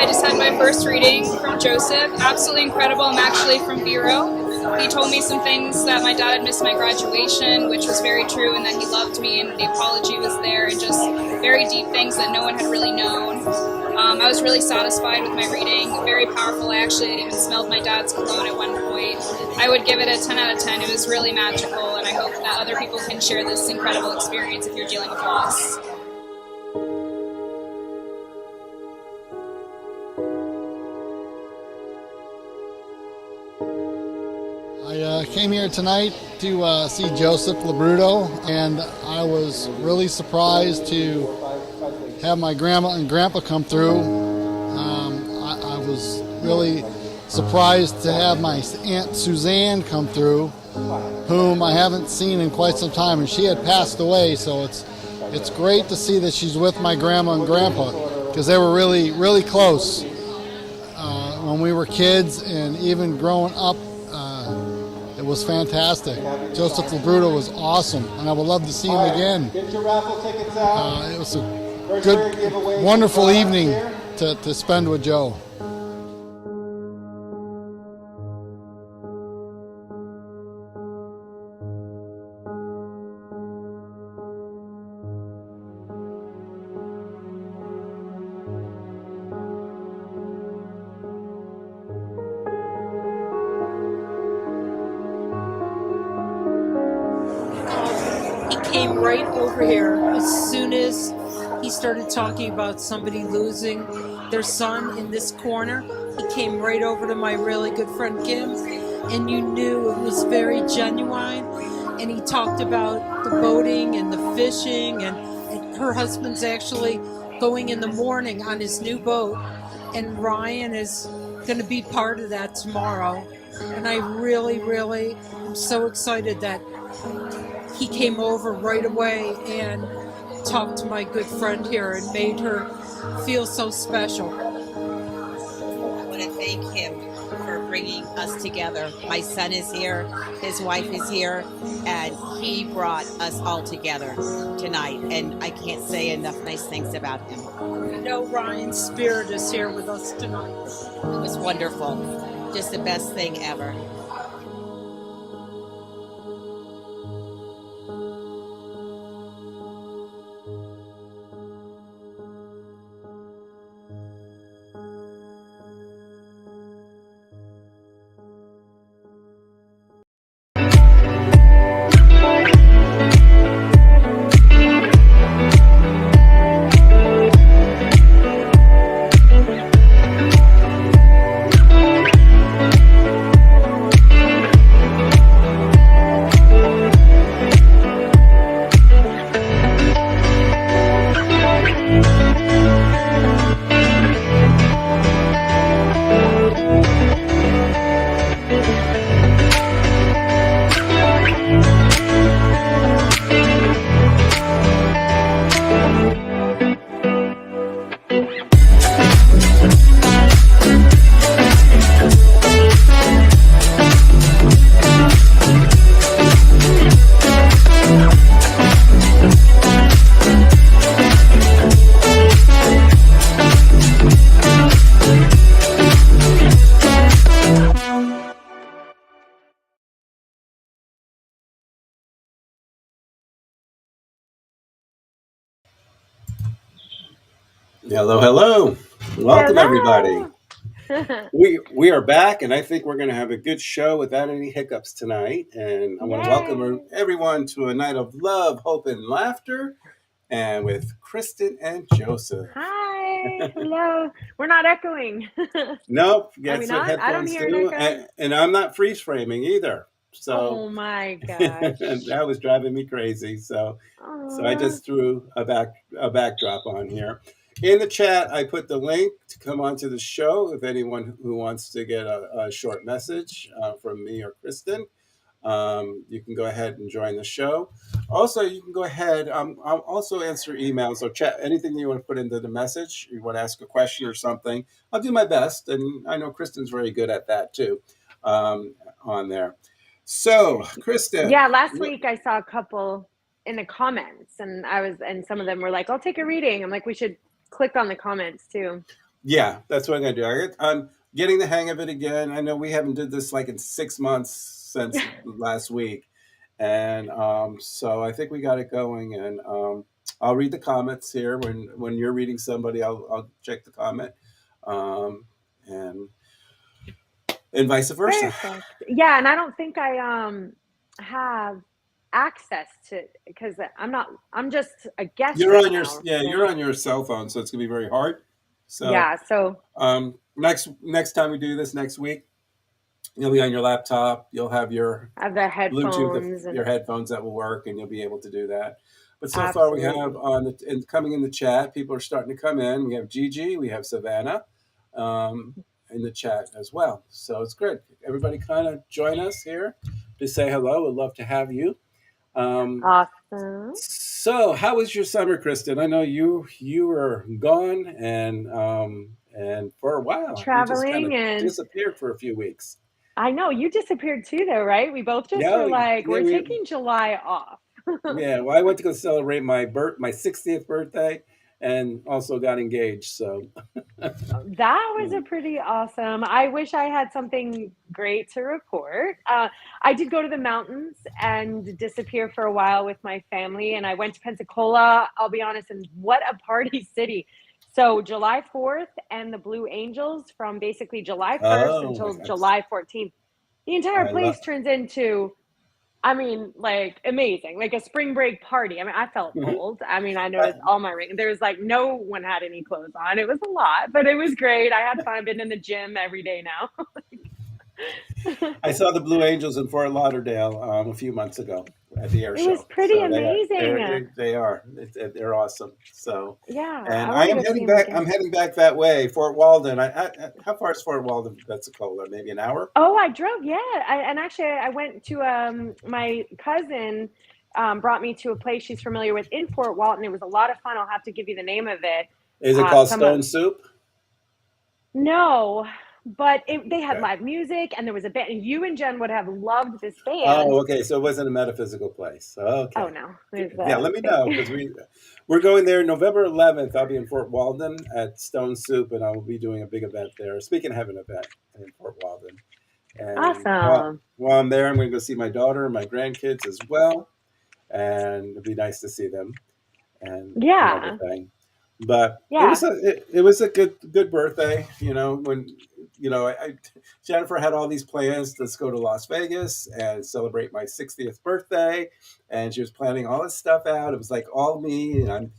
just had my first reading from Joseph. Absolutely incredible. I'm actually from Vero. He told me some things that my dad had missed my graduation, which was very true, and that he loved me, and the apology was there, and just very deep things that no one had really known. I was really satisfied with my reading. Very powerful. I actually even smelled my dad's cologne at one point. I would give it a 10 out of 10. It was really magical, and I hope that other people can share this incredible experience if you're dealing with loss. I came here tonight to see Joseph LoBrutto, and I was really surprised to have my grandma and grandpa come through. I was really surprised to have my Aunt Suzanne come through, whom I haven't seen in quite some time, and she had passed away, so it's great to see that she's with my grandma and grandpa, because they were really, really close when we were kids, and even growing up. It was fantastic. Joseph LoBrutto was awesome, and I would love to see him again. Get your raffle tickets out. It was a good, wonderful evening to spend with Joe. Came right over here as soon as he started talking about somebody losing their son in this corner. He came right over to my really good friend Kim, and you knew it was very genuine. And he talked about the boating and the fishing, and her husband's actually going in the morning on his new boat, and Ryan is going to be part of that tomorrow. And I really, really am so excited that he came over right away and talked to my good friend here and made her feel so special. I want to thank him for bringing us together. My son is here, his wife is here, and he brought us all together tonight. And I can't say enough nice things about him. You know, Ryan's spirit is here with us tonight. It was wonderful. Just the best thing ever. Hello, hello. Welcome, everybody. We are back, and I think we're going to have a good show without any hiccups tonight. And I want to welcome everyone to a night of love, hope, and laughter, and with Kristen and Joseph. Hi. Hello. We're not echoing. Nope. That's we not? what I don't headphones hear do. an echo. And I'm not freeze framing either. So Oh my gosh. that was driving me crazy. So I just threw a backdrop on here. In the chat, I put the link to come onto the show if anyone who wants to get a short message from me or Kristen. You can go ahead and join the show. Also, you can go ahead. I'll also answer emails or chat, anything you want to put into the message. You want to ask a question or something. I'll do my best. And I know Kristen's very good at that too on there. So, Kristen. Yeah, last week I saw a couple in the comments, and some of them were like, I'll take a reading. I'm like, we should click on the comments too. Yeah, that's what I'm gonna do. I'm getting the hang of it again. I know we haven't did this like in 6 months since last week, and so I think we got it going. And I'll read the comments here when you're reading somebody. I'll check the comment, um, and vice versa. Perfect. Yeah, and I don't think I have access to, because I'm just a guest You're right on your now. yeah, So you're on your cell phone, so it's gonna be very hard. So yeah, so next time we do this next week, you'll be on your laptop. You'll have your I have the Bluetooth, headphones and your headphones that will work, and you'll be able to do that. But so far, we have absolutely. and coming in the chat, people are starting to come in. We have Gigi, we have Savannah, um, in the chat as well. So it's good. Everybody, kind of join us here to say hello. We'd love to have you. Um, Awesome. so, how was your summer, Kristen? I know you were gone, and for a while, you just kind of Traveling, and disappeared for a few weeks. I know you disappeared too, though, right? We both just Yeah, were like, yeah, we're taking July off. yeah. Well, I went to go celebrate my 60th birthday, and also got engaged. So, That was yeah. a pretty awesome. I wish I had something great to report. I did go to the mountains and disappear for a while with my family, and I went to Pensacola. I'll be honest, and what a party city! So July 4th and the Blue Angels from basically July 1st Oh my until gosh, July 14th. The entire I love. place turns into, I mean, like amazing, like a spring break party. I mean, I felt old. I mean, I noticed all my ring. There was like no one had any clothes on. It was a lot, but it was great. I had fun. Been in the gym every day now. I saw the Blue Angels in Fort Lauderdale a few months ago at the air It was show. pretty So amazing. they are they're awesome. So, Yeah, and I I want to am go see heading him back. I'm again. heading back that way, Fort Walden. How far is Fort Walden from Pensacola? Maybe an hour. Oh, I drove. Yeah, and actually, I went to my cousin brought me to a place she's familiar with in Fort Walton. It was a lot of fun. I'll have to give you the name of it. Is it called Some of Stone Soup? No, but they had Okay. live music and there was a band. And you and Jen would have loved this band. Oh, okay. So it wasn't a metaphysical place. Oh Okay. no, there's Yeah, a let me thing. know because we're going there November 11th. I'll be in Fort Walden at Stone Soup, and I will be doing a big event there, Speak in Heaven event in Fort Walden. And Awesome. while I'm there, I'm going to go see my daughter and my grandkids as well, and it'd be nice to see them and Yeah, everything. But yeah. it was a good birthday. When Jennifer had all these plans. Let's go to Las Vegas and celebrate my 60th birthday, and she was planning all this stuff out. It was like all me, and I'm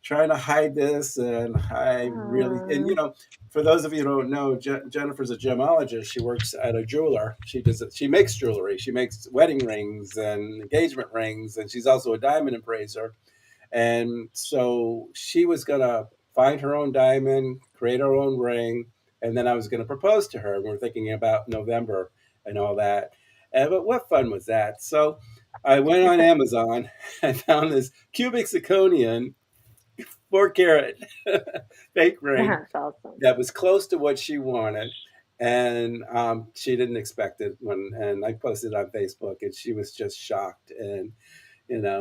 trying to hide this, and I really and Uh, for those of you who don't know, Jennifer's a gemologist. She works at a jeweler. She makes jewelry. She makes wedding rings and engagement rings, and she's also a diamond appraiser. And so she was going to find her own diamond, create her own ring, and then I was going to propose to her. And we're thinking about November and all that. But what fun was that? So I went on Amazon and found this cubic zirconian 4 carat fake ring that's awesome. that was close to what she wanted. And she didn't expect it and I posted it on Facebook, and she was just shocked, and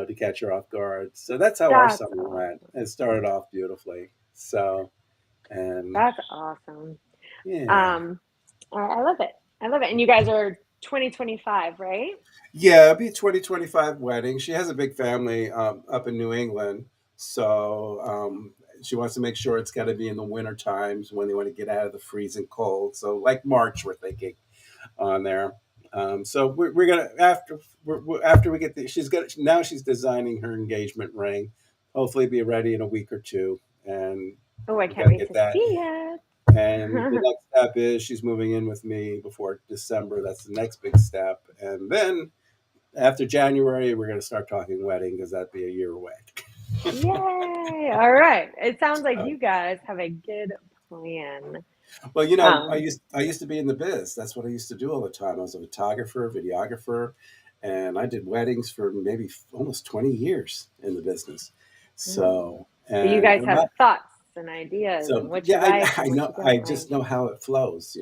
to catch her off guard. So that's how our That's summer went. awesome. It started off beautifully. So, and That's awesome. yeah, Um, I love it. I love it. And you guys are 2025, right? yeah, it'll be 2025 wedding. She has a big family up in New England, so she wants to make sure it's got to be in the winter times when they want to get out of the freezing cold. So, like March, we're thinking on there. So we're gonna after we get she's designing her engagement ring. Hopefully, be ready in a week or two, and Oh, I we can't got to wait get to that. see it. And the next step is she's moving in with me before December. That's the next big step. And then after January, we're going to start talking wedding because that'd be a year away. Yay! All right. It sounds like Uh, you guys have a good plan. well, Um, I used to be in the biz. That's what I used to do all the time. I was a photographer, videographer, and I did weddings for maybe almost 20 years in the business. mm. So, So you and guys have thoughts and ideas and So what you yeah, like I and what know. you I don't just like. know how it flows.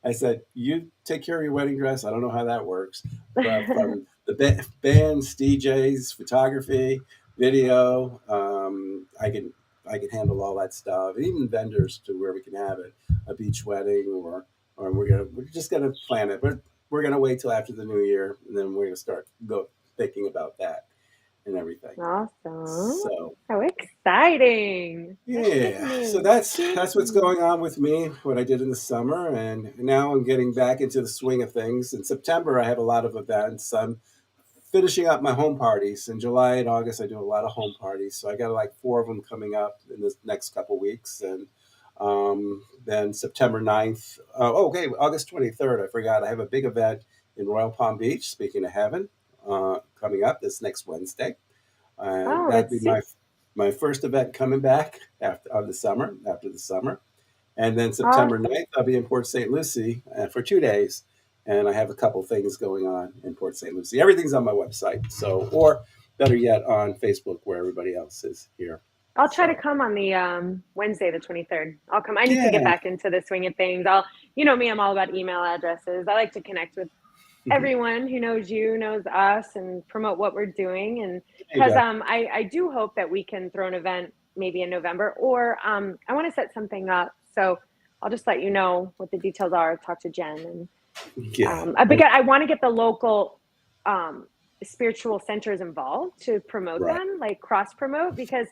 I said, you take care of your wedding dress. I don't know how that works, but from the bands, DJs, photography, video, I can handle all that stuff, and even vendors to where we can have it, a beach wedding, or we're just gonna plan it, but we're gonna wait till after the new year, and then we're gonna start thinking about that and everything. Awesome. So How exciting. yeah, so that's what's going on with me, what I did in the summer, and now I'm getting back into the swing of things. In September, I have a lot of events. I'm finishing up my home parties. In July and August, I do a lot of home parties. So I got like 4 of them coming up in the next couple weeks. And then September 9th, okay, August 23rd, I forgot. I have a big event in Royal Palm Beach, speaking of heaven, coming up this next Wednesday. And Oh, that'd be that's my first event coming back after the summer. And then September awesome. 9th, I'll be in Port St. Lucie for 2 days. And I have a couple things going on in Port St. Lucie. Everything's on my website. So, or better yet, on Facebook, where everybody else is here. I'll try to So, come on the Wednesday, the 23rd. I'll come. I need to get yeah. back into the swing of things. You know me, I'm all about email addresses. I like to connect with everyone who knows you, knows us, and promote what we're doing. And There you because go. I do hope that we can throw an event maybe in November, or I want to set something up. So I'll just let you know what the details are. Talk to Jen, and Yeah. because I want to get the local spiritual centers involved to promote Right. them, like cross promote, because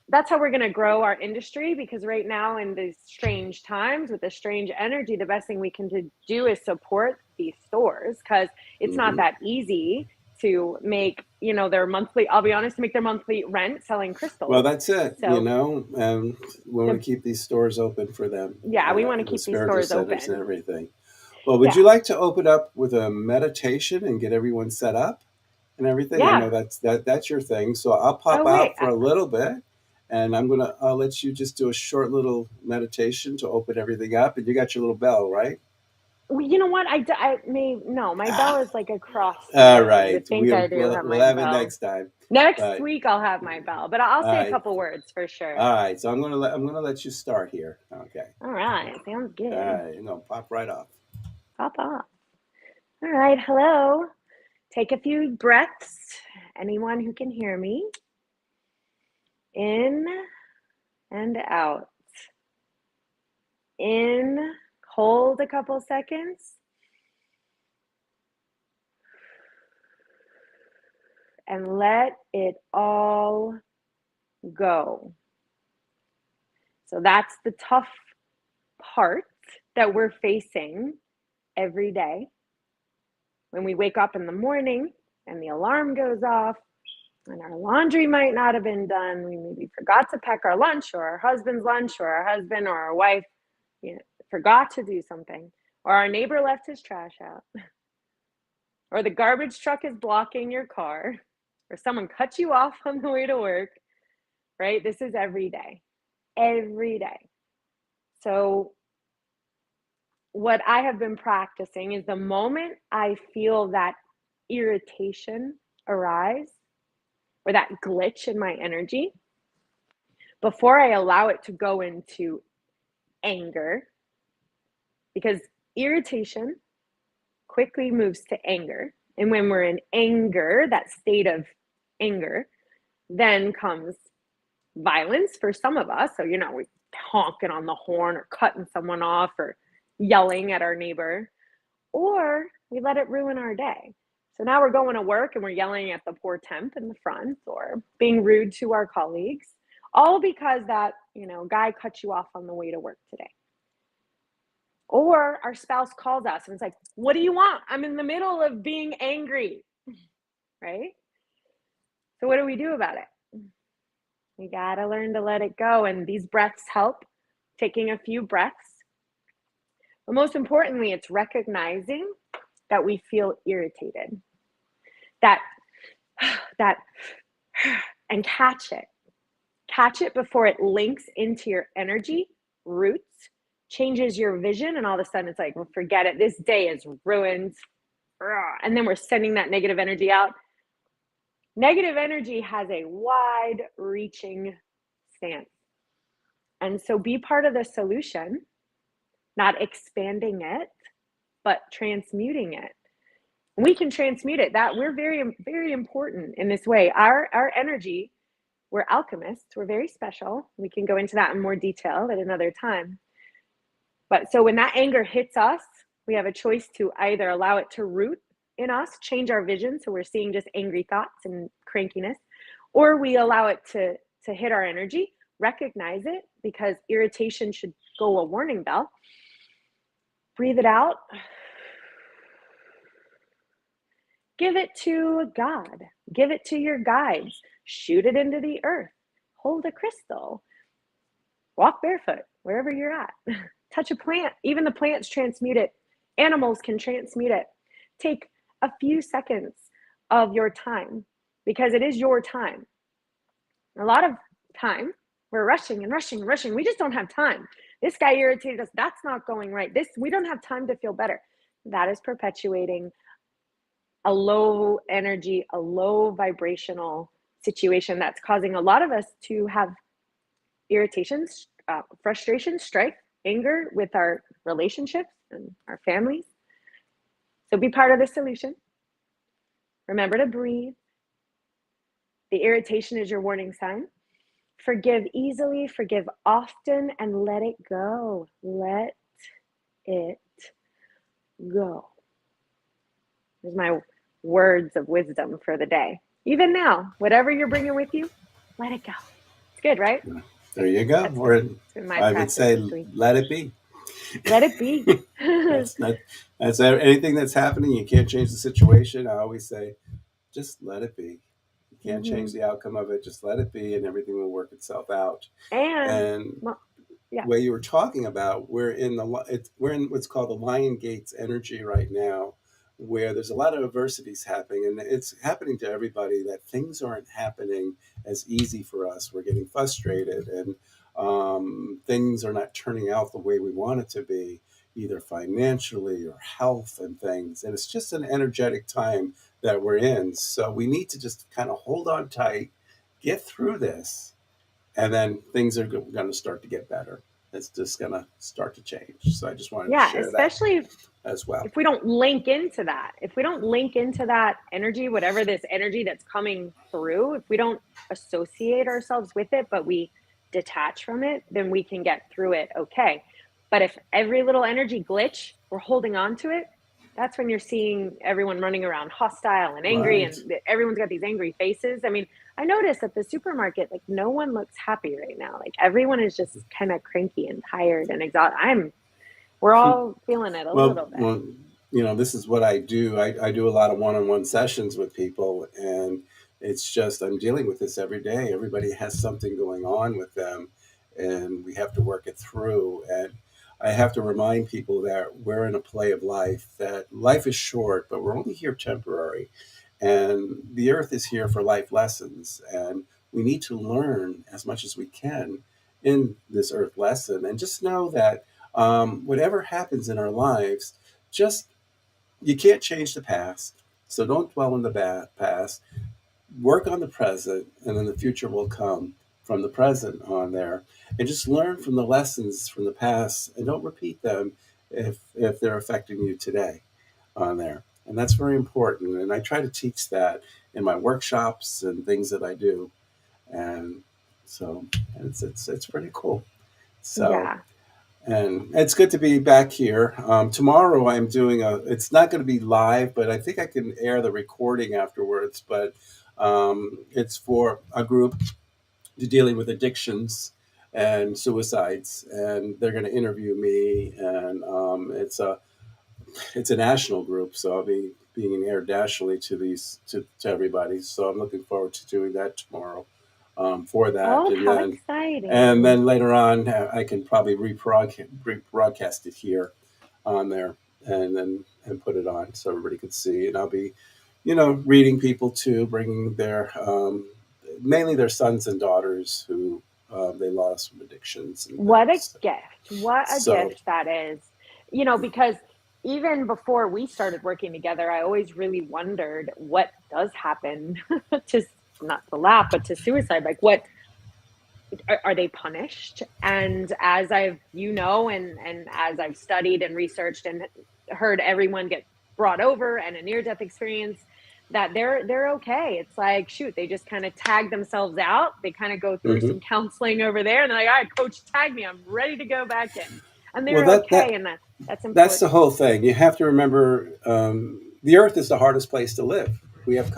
that's how we're going to grow our industry. Because right now, in these strange times with the strange energy, the best thing we can do is support these stores, because it's not Mm-hmm. that easy to make, their monthly, I'll be honest, to make their monthly rent selling Well, crystals. that's it, So and we want to keep these stores open for them, we want to the keep these spiritual stores centers and open. everything. Well, would Yeah. you like to open up with a meditation and get everyone set up and everything? I Yeah. know that's your thing. So I'll pop Oh, wait. out for a little bit, and I'll let you just do a short little meditation to open everything up. And you got your little bell, right? Well, you know what? No, my bell is like across the All room. You right. would think I do have We'll my have it bell. next time. Next But week I'll have my bell, but I'll all say a right. couple words for sure. All right. So I'm gonna let you start here. Okay. All right. Sounds All good. right. No, pop right off. Pop off. All right. Hello. Take a few breaths. Anyone who can hear me. In and out. In. Hold a couple seconds. And let it all go. So that's the tough part that we're facing every day. When we wake up in the morning and the alarm goes off and our laundry might not have been done, we maybe forgot to pack our lunch, or our husband's lunch, or our husband or our wife forgot to do something, or our neighbor left his trash out, or the garbage truck is blocking your car, or someone cut you off on the way to work, right? This is every day. Every day. So what I have been practicing is the moment I feel that irritation arise, or that glitch in my energy, before I allow it to go into anger, because irritation quickly moves to anger. And when we're in anger, that state of anger, then comes violence for some of us. So, we're honking on the horn or cutting someone off or yelling at our neighbor, or we let it ruin our day. So now we're going to work and we're yelling at the poor temp in the front, or being rude to our colleagues, all because that, guy cut you off on the way to work today. Or our spouse calls us and it's like, what do you want? I'm in the middle of being angry, right? So what do we do about it? We got to learn to let it go. And these breaths help, taking a few breaths. But most importantly, it's recognizing that we feel irritated. That, and catch it. Catch it before it links into your energy, roots, changes your vision, and all of a sudden it's like, well, forget it. This day is ruined. And then we're sending that negative energy out. Negative energy has a wide-reaching stance. And so be part of the solution, not expanding it, but transmuting it. And we can transmute it. That we're very, very important in this way. Our energy We're alchemists. We're very special. We can go into that in more detail at another time. But so when that anger hits us, we have a choice to either allow it to root in us, change our vision, so we're seeing just angry thoughts and crankiness, or we allow it to hit our energy, recognize it, because irritation should go a warning bell. Breathe it out. Give it to God. Give it to your guides. Shoot it into the earth. Hold a crystal. Walk barefoot wherever you're at. Touch a plant. Even the plants transmute it. Animals can transmute it. Take a few seconds of your time, because it is your time. A lot of time, we're rushing and rushing and rushing. We just don't have time. This guy irritated us. That's not going right. We don't have time to feel better. That is perpetuating a low energy, a low vibrational situation that's causing a lot of us to have irritations, frustration, strife, anger with our relationships and our families. So be part of the solution. Remember to breathe. The irritation is your warning sign. Forgive easily, forgive often, and let it go. Let it go. There's my words of wisdom for the day. Even now, whatever you're bringing with you, let it go. It's good, right? There you go. I would say, let it be. Let it be. That's anything that's happening. You can't change the situation. I always say, just let it be. You can't change the outcome of it. Just let it be, and everything will work itself out. And the way you were talking about, we're in what's called the Lion Gates energy right now, where there's a lot of adversities happening, and it's happening to everybody, that things aren't happening as easy for us. We're getting frustrated, and things are not turning out the way we want it to be, either financially or health and things. And it's just an energetic time that we're in. So we need to just kind of hold on tight, get through this, and then things are going to start to get better. It's just going to start to change. So I just wanted to share especially that as well. If we don't link into that, energy, whatever this energy that's coming through, if we don't associate ourselves with it, but we detach from it, then we can get through it okay. But if every little energy glitch, we're holding on to it, that's when you're seeing everyone running around hostile and angry, and everyone's got these angry faces. I mean, I noticed at the supermarket, like, no one looks happy right now. Like, everyone is just kind of cranky and tired and exhausted. We're all feeling it a little bit. Well, this is what I do. I do a lot of one-on-one sessions with people, and it's just, I'm dealing with this every day. Everybody has something going on with them, and we have to work it through. And I have to remind people that we're in a play of life, that life is short, but we're only here temporary. And the earth is here for life lessons. And we need to learn as much as we can in this earth lesson. And just know that whatever happens in our lives, you can't change the past. So don't dwell in the past. Work on the present, and then the future will come from the present on there. And just learn from the lessons from the past, and don't repeat them if they're affecting you today on there. And that's very important. And I try to teach that in my workshops and things that I do. And so it's pretty cool. So, and it's good to be back here. Tomorrow I'm doing it's not going to be live, but I think I can air the recording afterwards. But it's for a group dealing with addictions and suicides, and they're going to interview me, and it's a national group, so I'll be being aired nationally to everybody. So I'm looking forward to doing that tomorrow for that. Oh, how exciting! And then later on, I can probably rebroadcast it here on there, and put it on so everybody can see. And I'll be, reading people too, bringing their mainly their sons and daughters who they lost from addictions. What a gift! What a gift that is. Because even before we started working together, I always really wondered what does happen to, not to laugh, but to suicide. Like, what are they punished? And as I've, and as I've studied and researched and heard everyone get brought over and a near-death experience, that they're okay. It's like, shoot, they just kind of tag themselves out. They kind of go through Hmm. some counseling over there, and they're like, all right, coach, tag me. I'm ready to go back in, and Well, they're okay, and that's that's the important. whole thing. You have to remember, the earth is the hardest place to live. We have,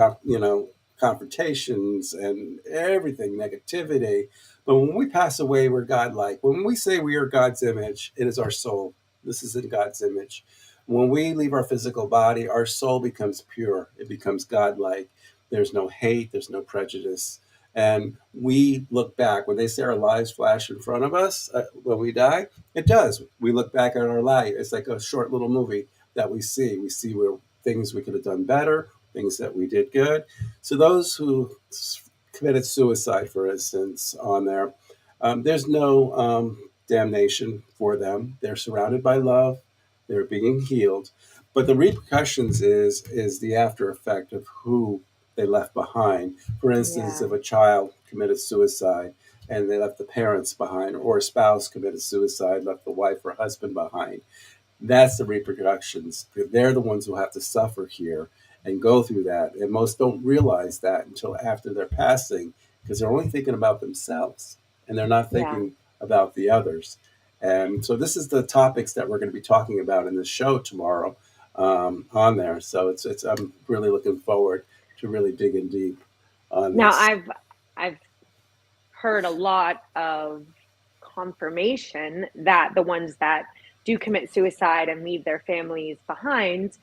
confrontations and everything, negativity. But when we pass away, we're godlike. When we say we are God's image, it is our soul. This is in God's image. When we leave our physical body, our soul becomes pure. It becomes godlike. There's no hate. There's no prejudice. And we look back when they say our lives flash in front of us when we die. It does. We look back at our life. It's like a short little movie that we see. We see where things we could have done better, things that we did good. So those who committed suicide, for instance, on there, there's no damnation for them. They're surrounded by love. They're being healed. But the repercussions is the after effect of who they left behind. For instance, Yeah, if a child committed suicide and they left the parents behind, or a spouse committed suicide, left the wife or husband behind, that's the repercussions. They're the ones who have to suffer here and go through that. And most don't realize that until after they're passing, because they're only thinking about themselves and they're not yeah. thinking about the others. And so this is the topics that we're going to be talking about in the show tomorrow, on there. So it's I'm really looking forward to really digging deep on Now this. I've heard a lot of confirmation that the ones that do commit suicide and leave their families behind,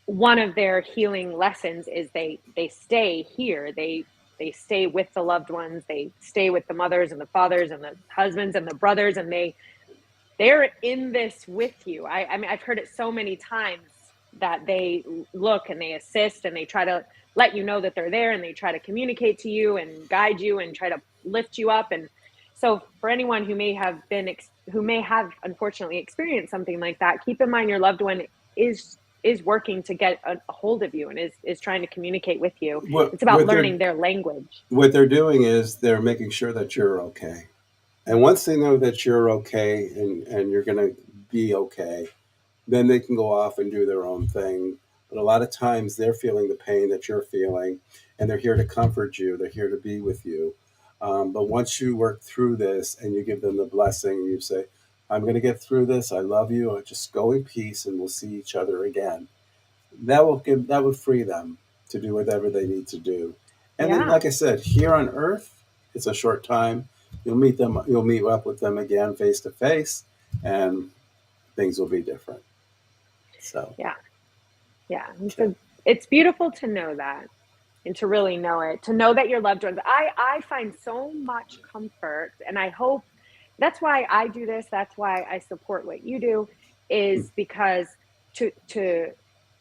one of their healing lessons is they stay here. They stay with the loved ones. They stay with the mothers and the fathers and the husbands and the brothers, and they're in this with you. I mean, I've heard it so many times that they look and they assist and they try to let you know that they're there, and they try to communicate to you and guide you and try to lift you up. And so for anyone who may have unfortunately experienced something like that, keep in mind your loved one is working to get a hold of you and is trying to communicate with you. What It's about what learning they're their language. what they're doing is they're making sure that you're okay. And once they know that you're okay and you're going to be okay, then they can go off and do their own thing. But a lot of times they're feeling the pain that you're feeling, and they're here to comfort you. They're here to be with you. But once you work through this and you give them the blessing, and you say, I'm going to get through this. I love you. Just go in peace and we'll see each other again. That will free them to do whatever they need to do. And then, Yeah. like I said, here on Earth, it's a short time. You'll meet them. You'll meet up with them again face to face, and things will be different. So, Yeah. Yeah. And okay. so it's beautiful to know that, and to really know it, to know that your loved ones. I find so much comfort, and I hope that's why I do this. That's why I support what you do, is because to to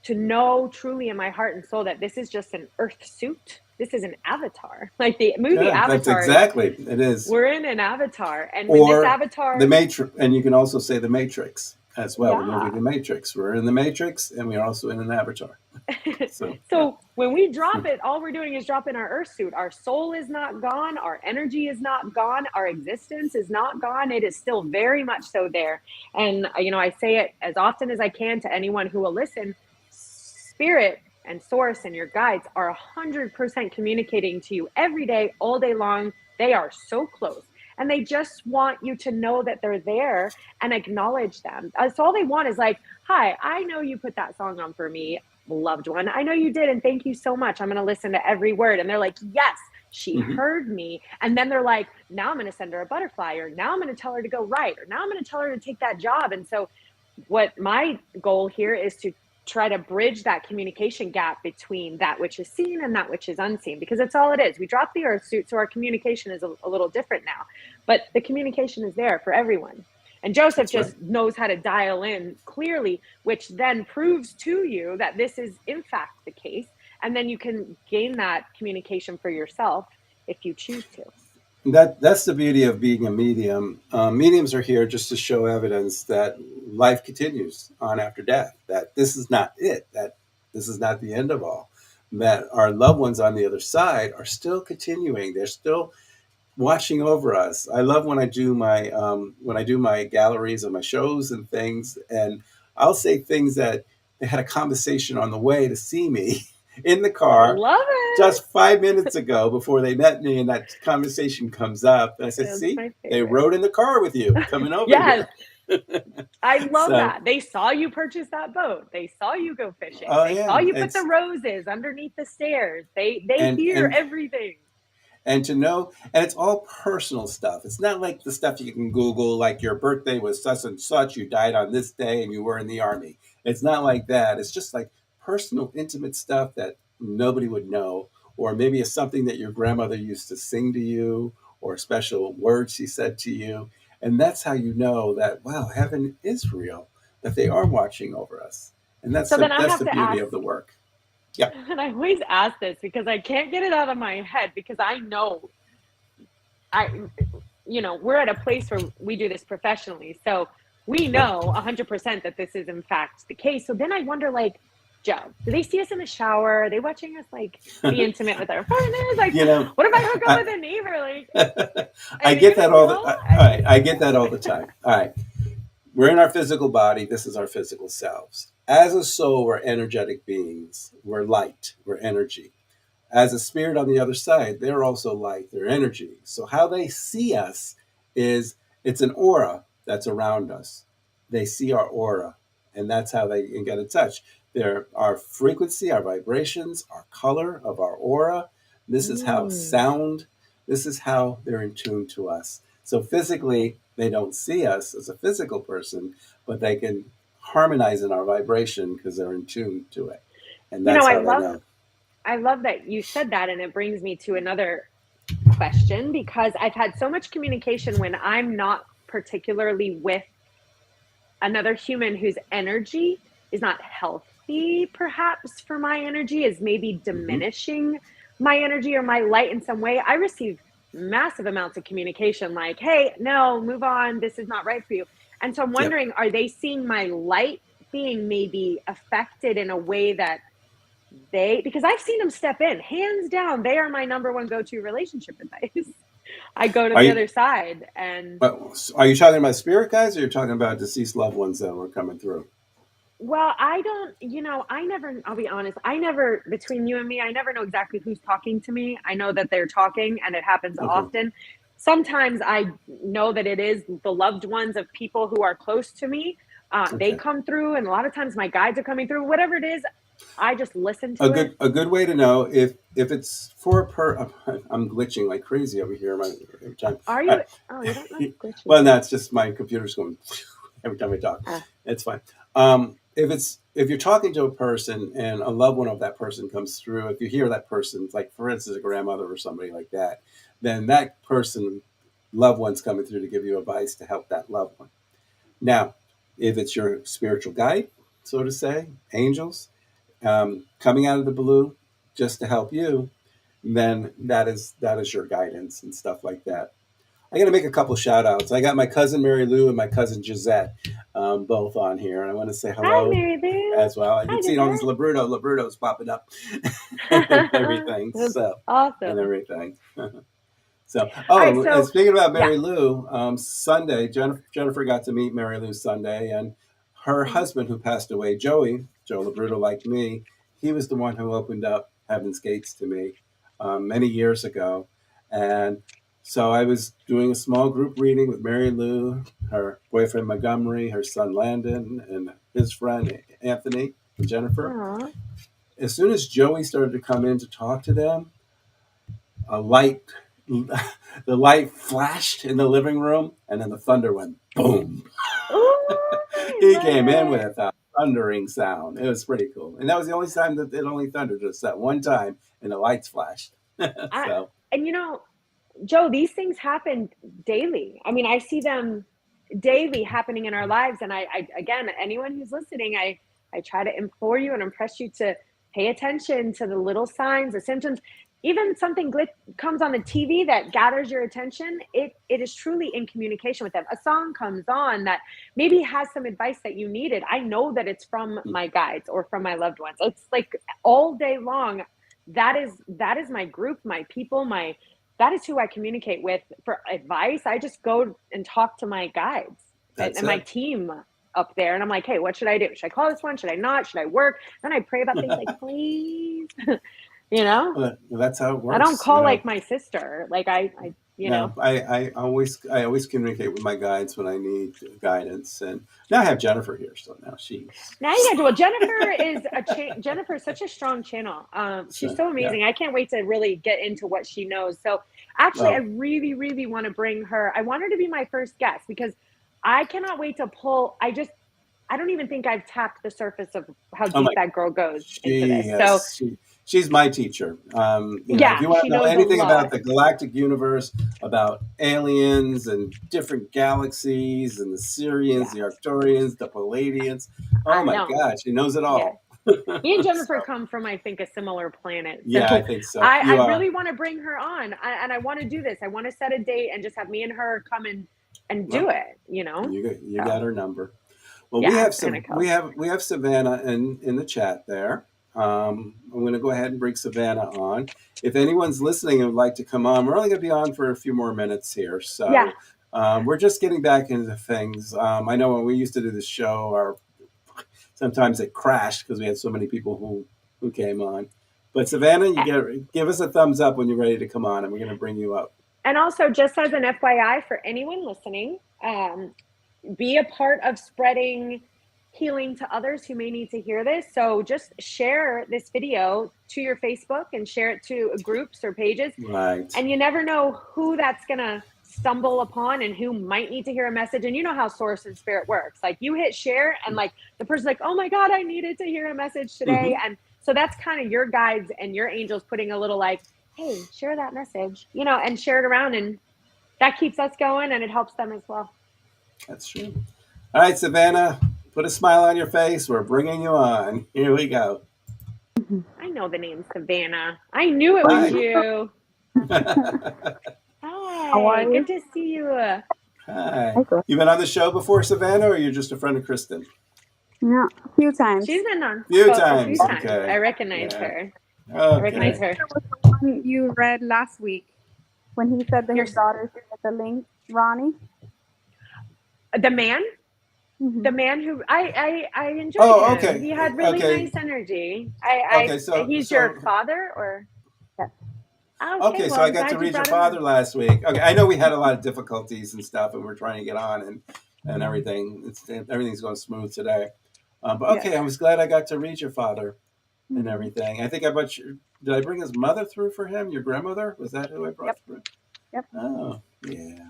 to know truly in my heart and soul that this is just an earth suit. This is an avatar. Like the movie Yeah, that's Avatar, exactly it is. we're in an avatar, and when this Or the avatar, Matrix, and you can also say the Matrix as well. The movie yeah. The Matrix. We're in the Matrix, and we're also in an avatar. So, yeah. So when we drop it, all we're doing is dropping our earth suit. Our soul is not gone. Our energy is not gone. Our existence is not gone. It is still very much so there. And, I say it as often as I can to anyone who will listen. Spirit and source and your guides are 100% communicating to you every day, all day long. They are so close. And they just want you to know that they're there and acknowledge them. So all they want is like, hi, I know you put that song on for me, loved one. I know you did. And thank you so much. I'm going to listen to every word. And they're like, yes, she Mhm. heard me. And then they're like, now I'm going to send her a butterfly, or now I'm going to tell her to go right, or now I'm going to tell her to take that job. And so what my goal here is to try to bridge that communication gap between that which is seen and that which is unseen, because it's all it is. We drop the earth suit, so our communication is a little different now, but the communication is there for everyone. And Joseph That's right. just knows how to dial in clearly, which then proves to you that this is in fact the case. And then you can gain that communication for yourself if you choose to. That's the beauty of being a medium. Mediums are here just to show evidence that life continues on after death. That this is not it. That this is not the end of all. That our loved ones on the other side are still continuing. They're still watching over us. I love when I do my galleries and my shows and things, and I'll say things that they had a conversation on the way to see me, in the I car love it. just 5 minutes ago before they met me, and that conversation comes up. And I said, That's see, my they favorite. rode in the car with you coming over Yes, here. I love So, that. They saw you purchase that boat. They saw you go fishing. oh They yeah, saw you put the it's roses underneath the stairs. They and hear and everything. and to know, and it's all personal stuff. It's not like the stuff you can Google, like your birthday was such and such, you died on this day, and you were in the army. It's not like that. It's just like personal, intimate stuff that nobody would know, or maybe it's something that your grandmother used to sing to you, or a special word she said to you, and that's how you know that wow, heaven is real, that they are watching over us, and So then I that's have the to beauty ask, of the work. Yeah. and I always ask this because I can't get it out of my head because I know I we're at a place where we do this professionally. So we Right. know 100% that this is in fact the case. So then I wonder, like, Joe, do they see us in the shower? Are they watching us like be intimate with our partners? Like, You know, what if I hook up I, with a neighbor? Like, I are they get gonna that all the. know? All right, I get that all the time. All right, we're in our physical body. This is our physical selves. As a soul, we're energetic beings. We're light. We're energy. As a spirit on the other side, they're also light. They're energy. So how they see us is it's an aura that's around us. They see our aura, and that's how they can get in touch. They're our frequency, our vibrations, our color of our aura. This is how Mm. sound. This is how they're in tune to us. So physically, they don't see us as a physical person, but they can harmonize in our vibration because they're in tune to it, and You know, that's I how they love know. I love that you said that, and it brings me to another question because I've had so much communication when I'm not particularly with another human whose energy is not healthy, perhaps for my energy, is maybe Hmm. diminishing my energy or my light in some way. I receive massive amounts of communication like, hey, no, move on. This is not right for you. And so I'm Yep. wondering, are they seeing my light being maybe affected in a way that because I've seen them step in, hands down, they are my number one go to relationship advice. I go to Are the you other side and are you talking about spirit guides, or you're talking about deceased loved ones that were coming through? well, I don't, I'll be honest, I never, between you and me, I never know exactly who's talking to me. I know that they're talking and it happens Okay. often. Sometimes I know that it is the loved ones of people who are close to me. They Okay. come through, and a lot of times my guides are coming through. Whatever it is, I just listen to it. A good way to know if it's for a I'm glitching like crazy over here every time. Are Uh, you? Oh, you don't look glitchy. well, no, it's just my computer's going every time I talk. Uh, It's fine. If you're talking to a person and a loved one of that person comes through, if you hear that person, like for instance a grandmother or somebody like that, then that person loved one's coming through to give you advice to help that loved one. Now, if it's your spiritual guide, so to say, angels coming out of the blue just to help you, then that is your guidance and stuff like that. I got to make a couple shout outs. I got my cousin Mary Lou and my cousin Gisette both on here, and I want to say Hi, hello Mary Lou. as well. You Hi, can see all these Gisette. Labrutos popping up and everything. That's So and awesome. everything. So, All right, and so speaking about yeah. Mary Lou, Sunday, Jennifer got to meet Mary Lou Sunday, and her Oh, husband, who passed away, Joe LoBrutto, like me, he was the one who opened up Heaven's Gates to me many years ago. And so I was doing a small group reading with Mary Lou, her boyfriend Montgomery, her son Landon, and his friend Anthony and Jennifer. aw. As soon as Joey started to come in to talk to them, a light the light flashed in the living room and then the thunder went boom. Ooh, I He love came in it. with a thundering sound. It was pretty cool, and that was the only time that it only thundered, just that one time, and the lights flashed. I, So and Joe, these things happen daily. I mean, I see them daily happening in our lives. And I again, anyone who's listening, I try to implore you and impress you to pay attention to the little signs, the symptoms. Even something comes on the TV that gathers your attention, it is truly in communication with them. A song comes on that maybe has some advice that you needed. I know that it's from my guides or from my loved ones. It's like all day long. That is my group, my people, my that is who I communicate with for advice. I just go and talk to my guides and, that's and my it. team. up there, and I'm like, hey, what should I do? Should I call this one? Should I not? Should I work? Then I pray about things like, please, you know. Well, that's how it works. I don't call like my sister. Like I you know. I always communicate with my guides when I need guidance, and now I have Jennifer here, so now she's. Now you got to. Well, Jennifer is Jennifer is such a strong channel. She's so amazing. Yeah. I can't wait to really get into what she knows. So actually, I really, really want to bring her. I want her to be my first guest because I cannot wait to pull. I don't even think I've tapped the surface of how deep that girl goes into this. So she's my teacher. If you want to know anything about the galactic universe, about aliens and different galaxies and the Sirians, the Arcturians, the Palladians, oh my God, she knows it all. Yeah. Me and Jennifer come from, I think, a similar planet. So yeah, I think so. I really want to bring her on, and I want to do this. I want to set a date and just have me and her come and do it. You know, you got her number. Well, we have Savannah in the chat there. I'm going to go ahead and bring Savannah on. If anyone's listening and would like to come on, we're only going to be on for a few more minutes here. So we're just getting back into things. I know when we used to do the show, sometimes it crashed because we had so many people who came on. But Savannah, give us a thumbs up when you're ready to come on, and we're going to bring you up. And also, just as an FYI for anyone listening, be a part of spreading healing to others who may need to hear this. So just share this video to your Facebook and share it to groups or pages. Right. And you never know who that's going to stumble upon and who might need to hear a message. And you know how Source and Spirit works. Like you hit share and like the person's like, oh my God, I needed to hear a message today. And so that's kind of your guides and your angels putting a little like, hey, share that message, and share it around. And that keeps us going and it helps them as well. That's true. All right, Savannah, put a smile on your face. We're bringing you on. Here we go. I know the name Savannah. I knew it was you. Hi, good to see you. Hi. You been on the show before, Savannah, or you're just a friend of Kristen? Yeah, a few times. She's been on. A few times. Okay. I recognize her. Okay. I recognize her. It was the one you read last week when he said that his daughter shared the link, Ronnie. The man? Mm-hmm. The man who I enjoyed him. Okay. He had really nice energy. So he's your father, or? Yes. Okay, so I got to read your father last week. Okay, I know we had a lot of difficulties and stuff, and we're trying to get on and everything. Everything's going smooth today. But okay, I was glad I got to read your father and everything. I think did I bring his mother through for him? Your grandmother? Was that who I brought through? Yep. Oh, yeah.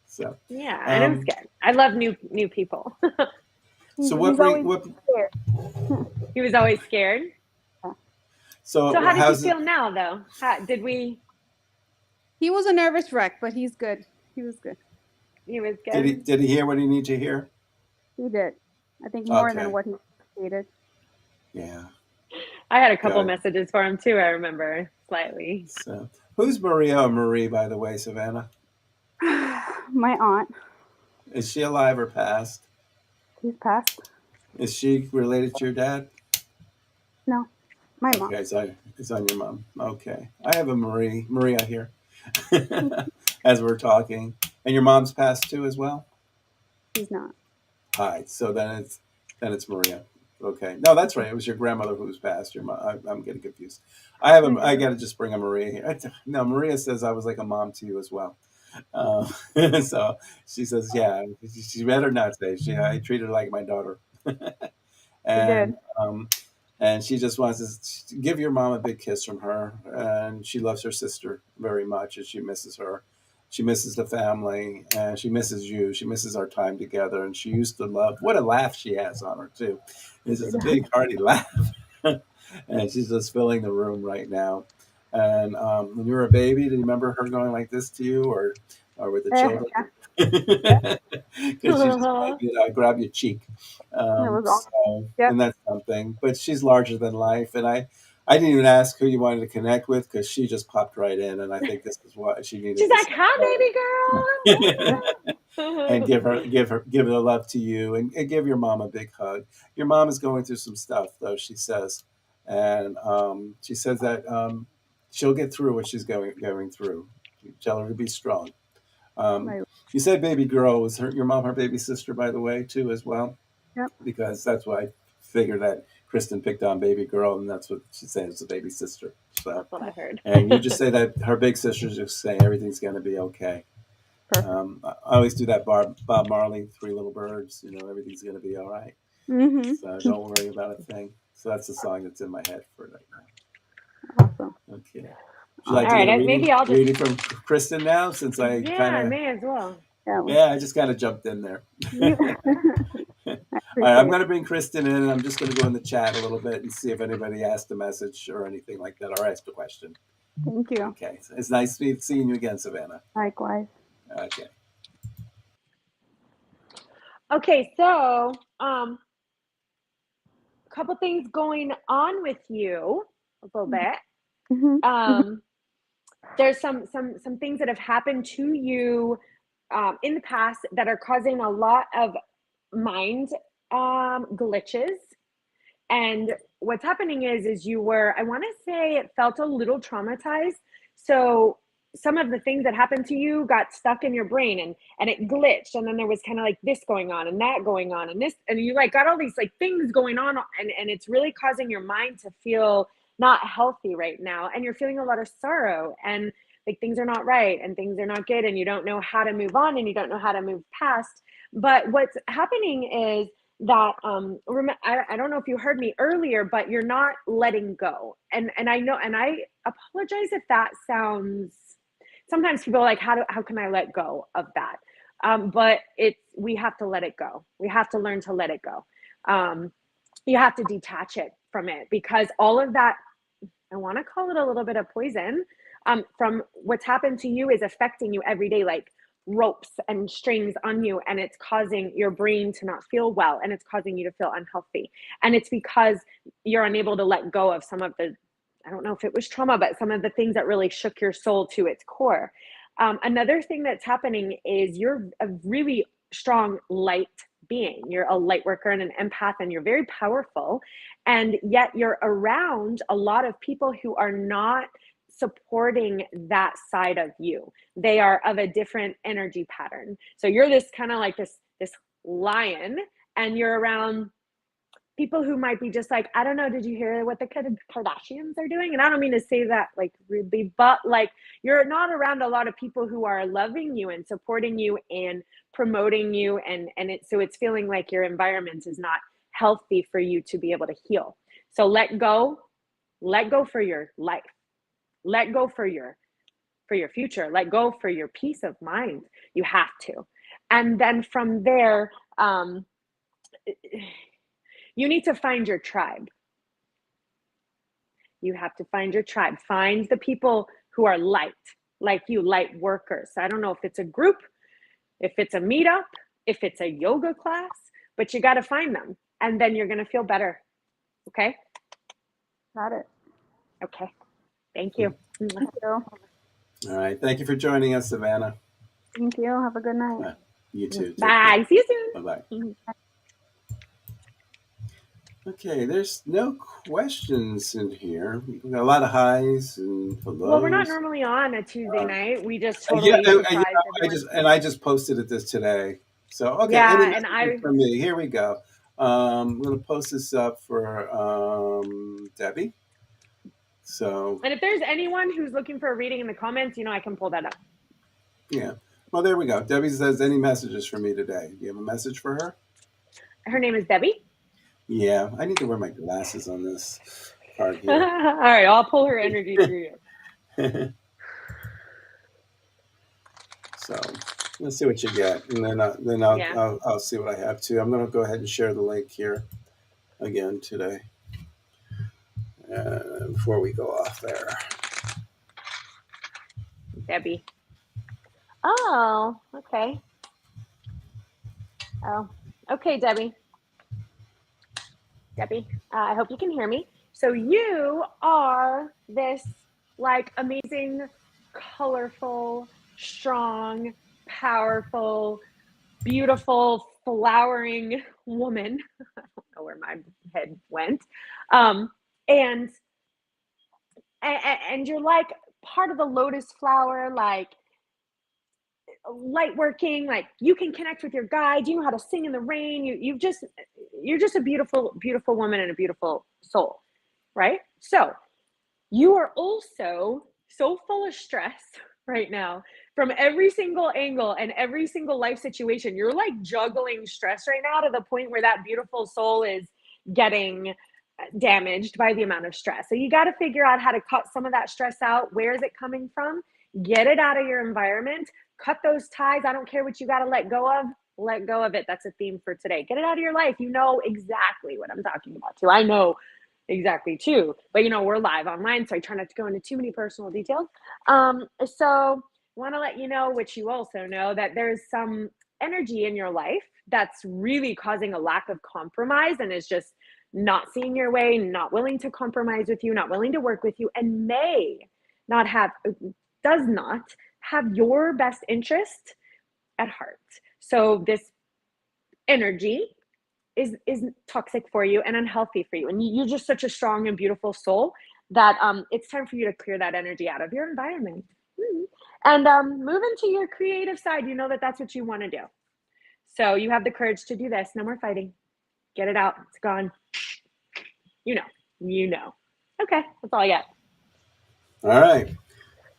So yeah, and it was good. I love new people. So He was always scared. So how did you feel now, though? He was a nervous wreck, but he's good. He was good. He was good. Did he hear what he needed to hear? He did. I think more than what he stated. Yeah. I had a couple messages for him too. I remember slightly. So, who's Maria or Marie, by the way, Savannah? My aunt. Is she alive or passed? She's passed. Is she related to your dad? No, my mom. Okay, so it's on your mom. Okay, I have a Maria here, as we're talking, and your mom's passed too as well. She's not. All right, so then it's Maria. Okay, no, that's right. It was your grandmother who's passed. Your mom. I'm getting confused. I got to just bring a Maria here. No, Maria says I was like a mom to you as well. So she says, yeah, she better not say. I treated her like my daughter. And she just wants to give your mom a big kiss from her. And she loves her sister very much, and she misses her. She misses the family, and she misses you. She misses our time together. And she used to love, what a laugh she has on her too. It's just a big hearty laugh. And she's just filling the room right now. And when you were a baby, do you remember her going like this to you, or with the children? Yeah. Because she's like, grab your cheek. And that's something. But she's larger than life. And I didn't even ask who you wanted to connect with, because she just popped right in. And I think this is what she needed. She's like, hi, baby girl. And give her love to you, and give your mom a big hug. Your mom is going through some stuff, though, she says. And she says that she'll get through what she's going through. You tell her to be strong. You said baby girl. Was your mom her baby sister, by the way, too, as well? Yep. because that's why I figured that Kristen picked on baby girl, and that's what she said is a baby sister. So That's what I heard. and you just say that her big sister's just saying everything's going to be okay. Perfect. I always do that Bob Marley, Three Little Birds. Everything's going to be all right. Mm-hmm. So don't worry about a thing. So that's the song that's in my head for right now. Awesome. Okay. Would you like All to right, get a reading, maybe I'll just. reading from Kristen now, since I Yeah, kind I of may as well. I just kind of jumped in there. You, All I right, I'm appreciate going to bring Kristen in, and I'm just going to go in the chat a little bit and see if anybody asked a message or anything like that, or asked a question. it. Thank you. Okay, so it's nice seeing you again, Savannah. Likewise. Okay. Okay, so a couple things going on with you a little bit. Mm-hmm. There's some things that have happened to you in the past that are causing a lot of mind glitches. And what's happening is you were, I want to say it felt a little traumatized. So some of the things that happened to you got stuck in your brain and it glitched. And then there was kind of like this going on and that going on and this, and you like got all these like things going on and it's really causing your mind to feel not healthy right now. And you're feeling a lot of sorrow and like things are not right and things are not good and you don't know how to move on and you don't know how to move past. But what's happening is that I don't know if you heard me earlier, but you're not letting go. And I know, and I apologize if that sounds, sometimes people are like, how can I let go of that? But we have to let it go. We have to learn to let it go. You have to detach it from it because all of that, I want to call it a little bit of poison from what's happened to you is affecting you every day. Like ropes and strings on you, and it's causing your brain to not feel well, and it's causing you to feel unhealthy. And it's because you're unable to let go of some of the, I don't know if it was trauma, but some of the things that really shook your soul to its core. Another thing that's happening is you're a really strong light being. You're a light worker and an empath, and you're very powerful. And yet you're around a lot of people who are not supporting that side of you. They are of a different energy pattern. So you're this kind of like this lion, and you're around people who might be just like, I don't know, did you hear what the Kardashians are doing? And I don't mean to say that like rudely, but like you're not around a lot of people who are loving you and supporting you and promoting you, and so it's feeling like your environment is not healthy for you to be able to heal. So let go for your life. Let go for your future. Let go for your peace of mind. You have to. And then from there, you need to find your tribe. You have to find your tribe. Find the people who are light, like you, light workers. I don't know if it's a group, if it's a meetup, if it's a yoga class, but you got to find them. And then you're going to feel better. Okay? Got it. Okay. Thank you. Thank you. All right. Thank you for joining us, Savannah. Thank you. Have a good night. You too. Bye. See you soon. Bye-bye. Okay, there's no questions in here. We got a lot of highs and hellos. Well, we're not normally on a Tuesday night. We just totally surprised everyone. I just posted it this today. So okay, yeah, and for me, here we go. I'm gonna post this up for Debbie. So, and if there's anyone who's looking for a reading in the comments, I can pull that up. Yeah. Well, there we go. Debbie says, any messages for me today? Do you have a message for her? Her name is Debbie. Yeah, I need to wear my glasses on this part here. All right, I'll pull her energy through you. So let's see what you get, and then I'll see what I have too. I'm going to go ahead and share the link here again today before we go off there. Debbie. Oh, okay. Oh, okay, Debbie. Debbie, I hope you can hear me. So you are this like amazing, colorful, strong, powerful, beautiful, flowering woman. I don't know where my head went. And you're like part of the lotus flower, like light working, like you can connect with your guides, you know how to sing in the rain, you've just you're just a beautiful, beautiful woman and a beautiful soul, right? So you are also so full of stress right now from every single angle and every single life situation. You're like juggling stress right now to the point where that beautiful soul is getting damaged by the amount of stress. So you got to figure out how to cut some of that stress out. Where is it coming from? Get it out of your environment. Cut those ties. I don't care what you got to let go of. Let go of it. That's a theme for today. Get it out of your life. You know exactly what I'm talking about too. I know exactly too, but we're live online, so I try not to go into too many personal details. So want to let you know, which you also know, that there's some energy in your life that's really causing a lack of compromise and is just not seeing your way, not willing to compromise with you, not willing to work with you, and does not have your best interest at heart. So this energy is toxic for you and unhealthy for you. And you're just such a strong and beautiful soul that it's time for you to clear that energy out of your environment. And move into your creative side. You know that's what you want to do. So you have the courage to do this. No more fighting. Get it out. It's gone. You know. Okay, that's all I got. All right.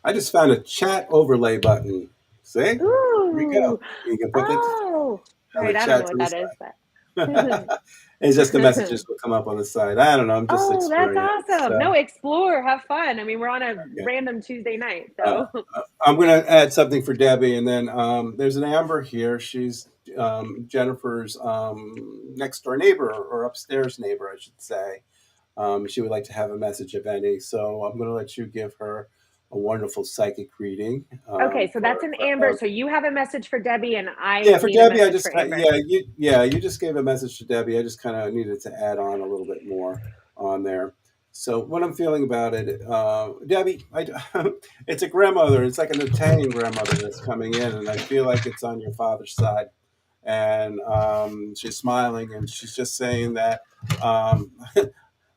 I just found a chat overlay button. See? Ooh. Here we go. You can put it All right, I don't know what that is, but it's just the messages will come up on the side. I don't know. I'm just that's exploring awesome. it. No, explore, have fun. I mean, we're on a random Tuesday night, so I'm going to add something for Debbie, and then there's an Amber here. She's Jennifer's next door neighbor, or upstairs neighbor, I should say. She would like to have a message of any, so I'm going to let you give her a wonderful psychic reading. Okay, so that's an Amber. So you have a message for Debbie, and for Debbie, I just you just gave a message to Debbie. I just kind of needed to add on a little bit more on there. So what I'm feeling about it, Debbie, it's a grandmother. It's like an Italian grandmother that's coming in, and I feel like it's on your father's side. And she's smiling, and she's just saying that.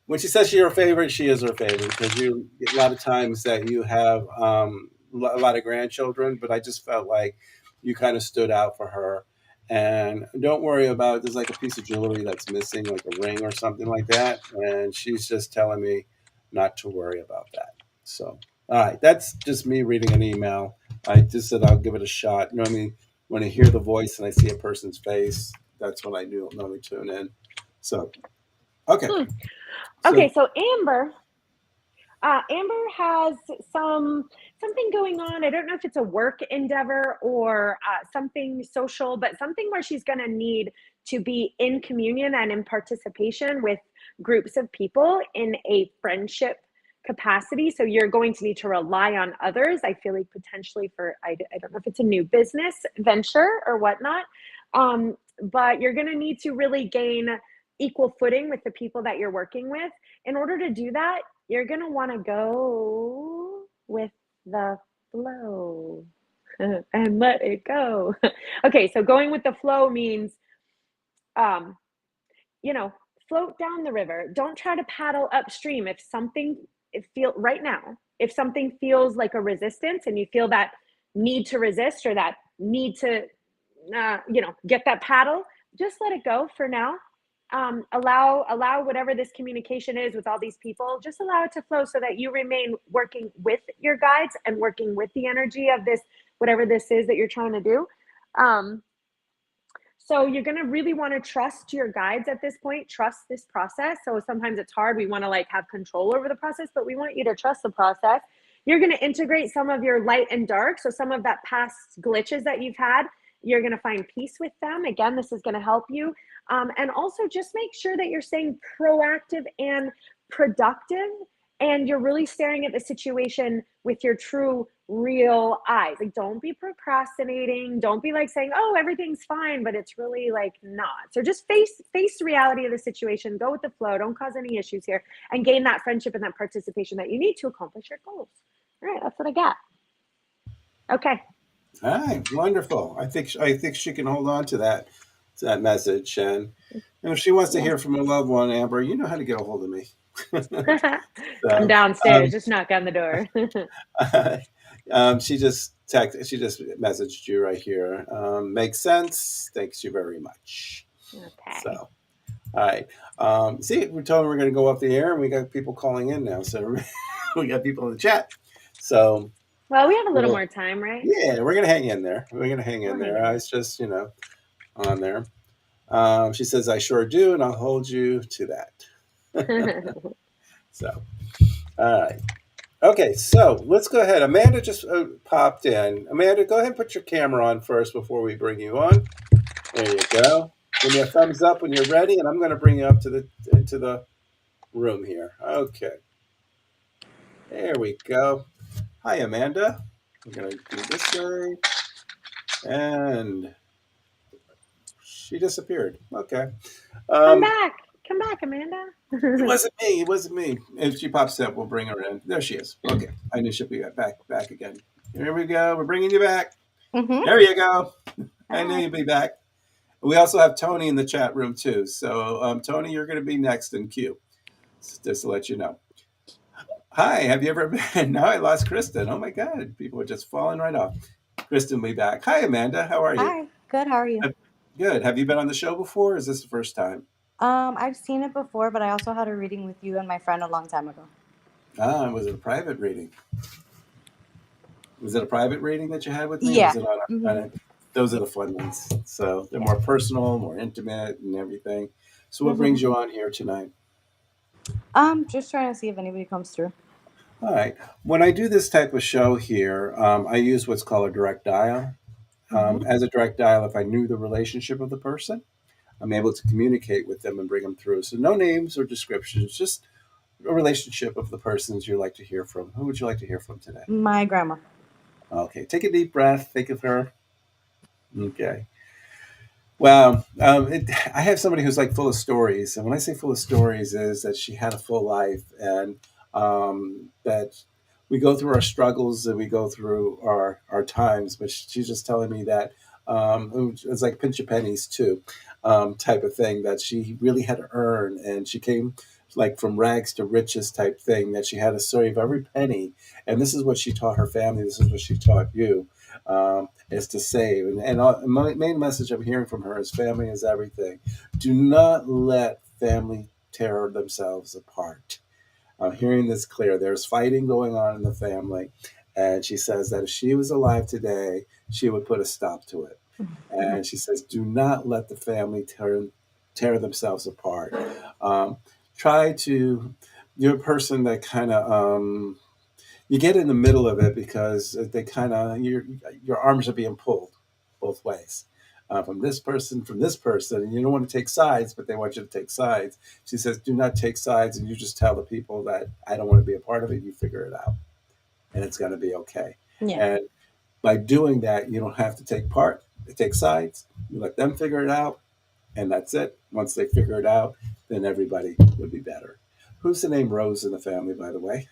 When she says she's her favorite, she is her favorite, because a lot of times that you have a lot of grandchildren, but I just felt like you kind of stood out for her. And don't worry about it. There's like a piece of jewelry that's missing, like a ring or something like that. And she's just telling me not to worry about that. So, all right, that's just me reading an email. I just said I'll give it a shot. You know what I mean? When I hear the voice and I see a person's face, that's when I normally tune in. So, okay. Okay, so Amber has something going on. I don't know if it's a work endeavor or something social, but something where she's going to need to be in communion and in participation with groups of people in a friendship capacity. So you're going to need to rely on others. I feel like potentially I don't know if it's a new business venture or whatnot, but you're going to need to really gain equal footing with the people that you're working with. In order to do that, you're going to want to go with the flow and let it go. Okay, so going with the flow means, float down the river. Don't try to paddle upstream. If something feels like a resistance and you feel that need to resist or that need to, get that paddle, just let it go for now. Allow whatever this communication is with all these people, just allow it to flow so that you remain working with your guides and working with the energy of this, whatever this is that you're trying to do. So you're going to really want to trust your guides at this point, trust this process. So sometimes it's hard. We want to have control over the process, but we want you to trust the process. You're going to integrate some of your light and dark. So some of that past glitches that you've had, you're going to find peace with them. Again, this is going to help you. And also just make sure that you're staying proactive and productive, and you're really staring at the situation with your true, real eyes. Don't be procrastinating. Don't be saying, oh, everything's fine, but it's really not. So just face the reality of the situation. Go with the flow. Don't cause any issues here, and gain that friendship and that participation that you need to accomplish your goals. All right, that's what I got. Okay. All right, wonderful. I think she can hold on to that message, and if she wants to hear from a loved one, Amber, you know how to get a hold of me. So, I'm downstairs. Just knock on the door. She just messaged you right here. Makes sense. Thanks you very much. Okay. So, All right. See, we're told we're going to go off the air, and we got people calling in now. So we got people in the chat. So, Well, we have a little well, more time, right? yeah, we're going to hang in there. We're going to hang in We'll hang there. in I there. was just, on there. She says, I sure do, and I'll hold you to that. So, all right. Okay, so let's go ahead. Amanda just popped in. Amanda, go ahead and put your camera on first before we bring you on. There you go. Give me a thumbs up when you're ready, and I'm going to bring you up into the room here. Okay. There we go. Hi, Amanda. We're going to do this way. And she disappeared. Okay. Come back, Amanda. It wasn't me. It wasn't me. If she pops up, we'll bring her in. There she is. Okay. I knew she'll be back again. Here we go. We're bringing you back. Mm-hmm. There you go. I knew you'd be back. We also have Tony in the chat room, too. So, Tony, you're going to be next in queue, just to let you know. Hi, have you ever been? Now I lost Kristen. Oh, my God. People are just falling right off. Kristen will be back. Hi, Amanda. How are you? Hi, good. How are you? Good. Have you been on the show before, or is this the first time? I've seen it before, but I also had a reading with you and my friend a long time ago. Was it a private reading? Was it a private reading that you had with me? Yeah. Or was it those are the fun ones. So they're more personal, more intimate, and everything. So what brings you on here tonight? Just trying to see if anybody comes through. All right. When I do this type of show here, I use what's called a direct dial. As a direct dial, if I knew the relationship of the person, I'm able to communicate with them and bring them through. So no names or descriptions, just a relationship of the persons you'd like to hear from. Who would you like to hear from today? My grandma. Okay. Take a deep breath. Think of her. Okay. Well, I have somebody who's like full of stories. And when I say full of stories is that she had a full life and that we go through our struggles and we go through our times. But she's just telling me that it's like pinch of pennies too, type of thing that she really had to earn. And she came like from rags to riches type thing that she had to save every penny. And this is what she taught her family. This is what she taught you. Is to save. And my main message I'm hearing from her is family is everything. Do not let family tear themselves apart. I'm hearing this clear. There's fighting going on in the family. And she says that if she was alive today, she would put a stop to it. And she says, do not let the family tear themselves apart. Try to, you're a person that kind of, you get in the middle of it because they kind of your arms are being pulled both ways from this person, and you don't want to take sides, but they want you to take sides. She says, "Do not take sides, and you just tell the people that I don't want to be a part of it. You figure it out, and it's going to be okay." Yeah. And by doing that, you don't have to take sides. You let them figure it out, and that's it. Once they figure it out, then everybody would be better. Who's the name Rose in the family, by the way?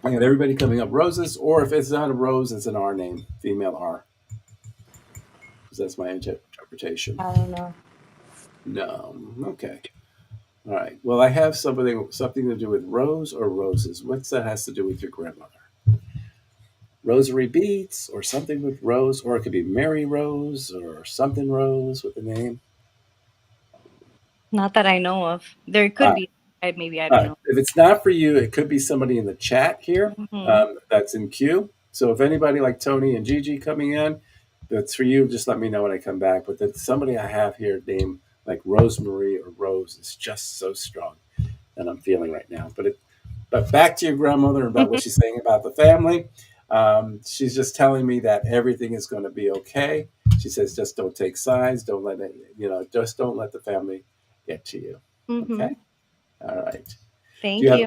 I got everybody coming up roses, or if it's not a rose, it's an R name, female R. Because that's my interpretation. I don't know. No. Okay. All right. Well, I have something to do with rose or roses. What's that has to do with your grandmother? Rosary beads or something with rose, or it could be Mary Rose or something Rose with the name. Not that I know of. There could be. Maybe I don't know. If it's not for you, it could be somebody in the chat here that's in queue. So if anybody like Tony and Gigi coming in, that's for you. Just let me know when I come back. But that's somebody I have here named like Rosemary or Rose is just so strong that I'm feeling right now. But back to your grandmother and about what she's saying about the family. She's just telling me that everything is going to be okay. She says, just don't take sides. Don't let it, just don't let the family get to you. Okay. All right. Thank you. Do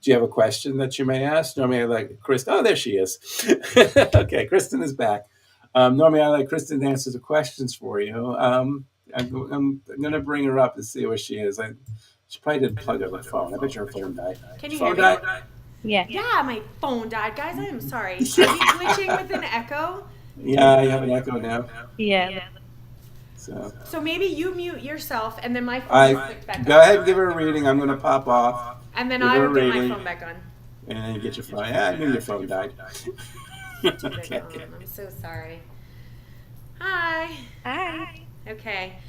you have a question that you may ask? Normally I like Kristen. Oh, there she is. Okay, Kristen is back. Normally I like Kristen to answer the questions for you. I'm going to bring her up and see where she is. She probably didn't plug up her phone. I bet your phone died. Can you phone hear me? died? Yeah. Yeah, my phone died. Guys, I am sorry. Are you glitching with an echo? Yeah, I have an echo now. Yeah. So maybe you mute yourself and then my phone will click back go on. ahead and give her a reading. I'm going to pop off. And then I will get my phone back on. And then you get your phone. Yeah, I knew your phone died. Okay. I'm so sorry. Hi. Hi. Okay.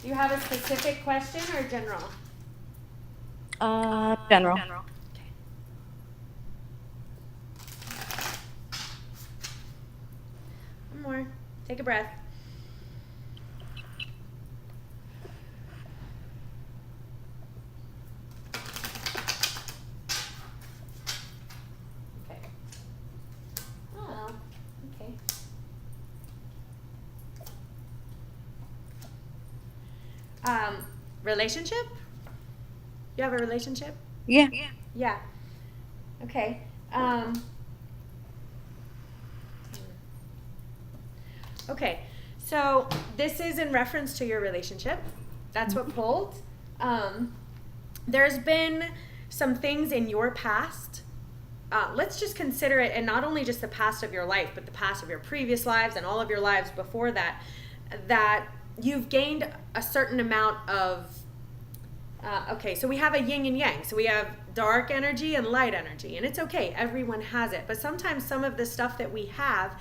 Do you have a specific question or general? General. One more. Take a breath. Okay. Oh, okay. Relationship? You have a relationship? Yeah. Yeah. Okay. Okay. So this is in reference to your relationship. That's what pulled. There's been some things in your past. Let's just consider it, and not only just the past of your life, but the past of your previous lives and all of your lives before that, that you've gained a certain amount of okay, so we have a yin and yang. So we have dark energy and light energy, and it's okay. Everyone has it. But sometimes some of the stuff that we have,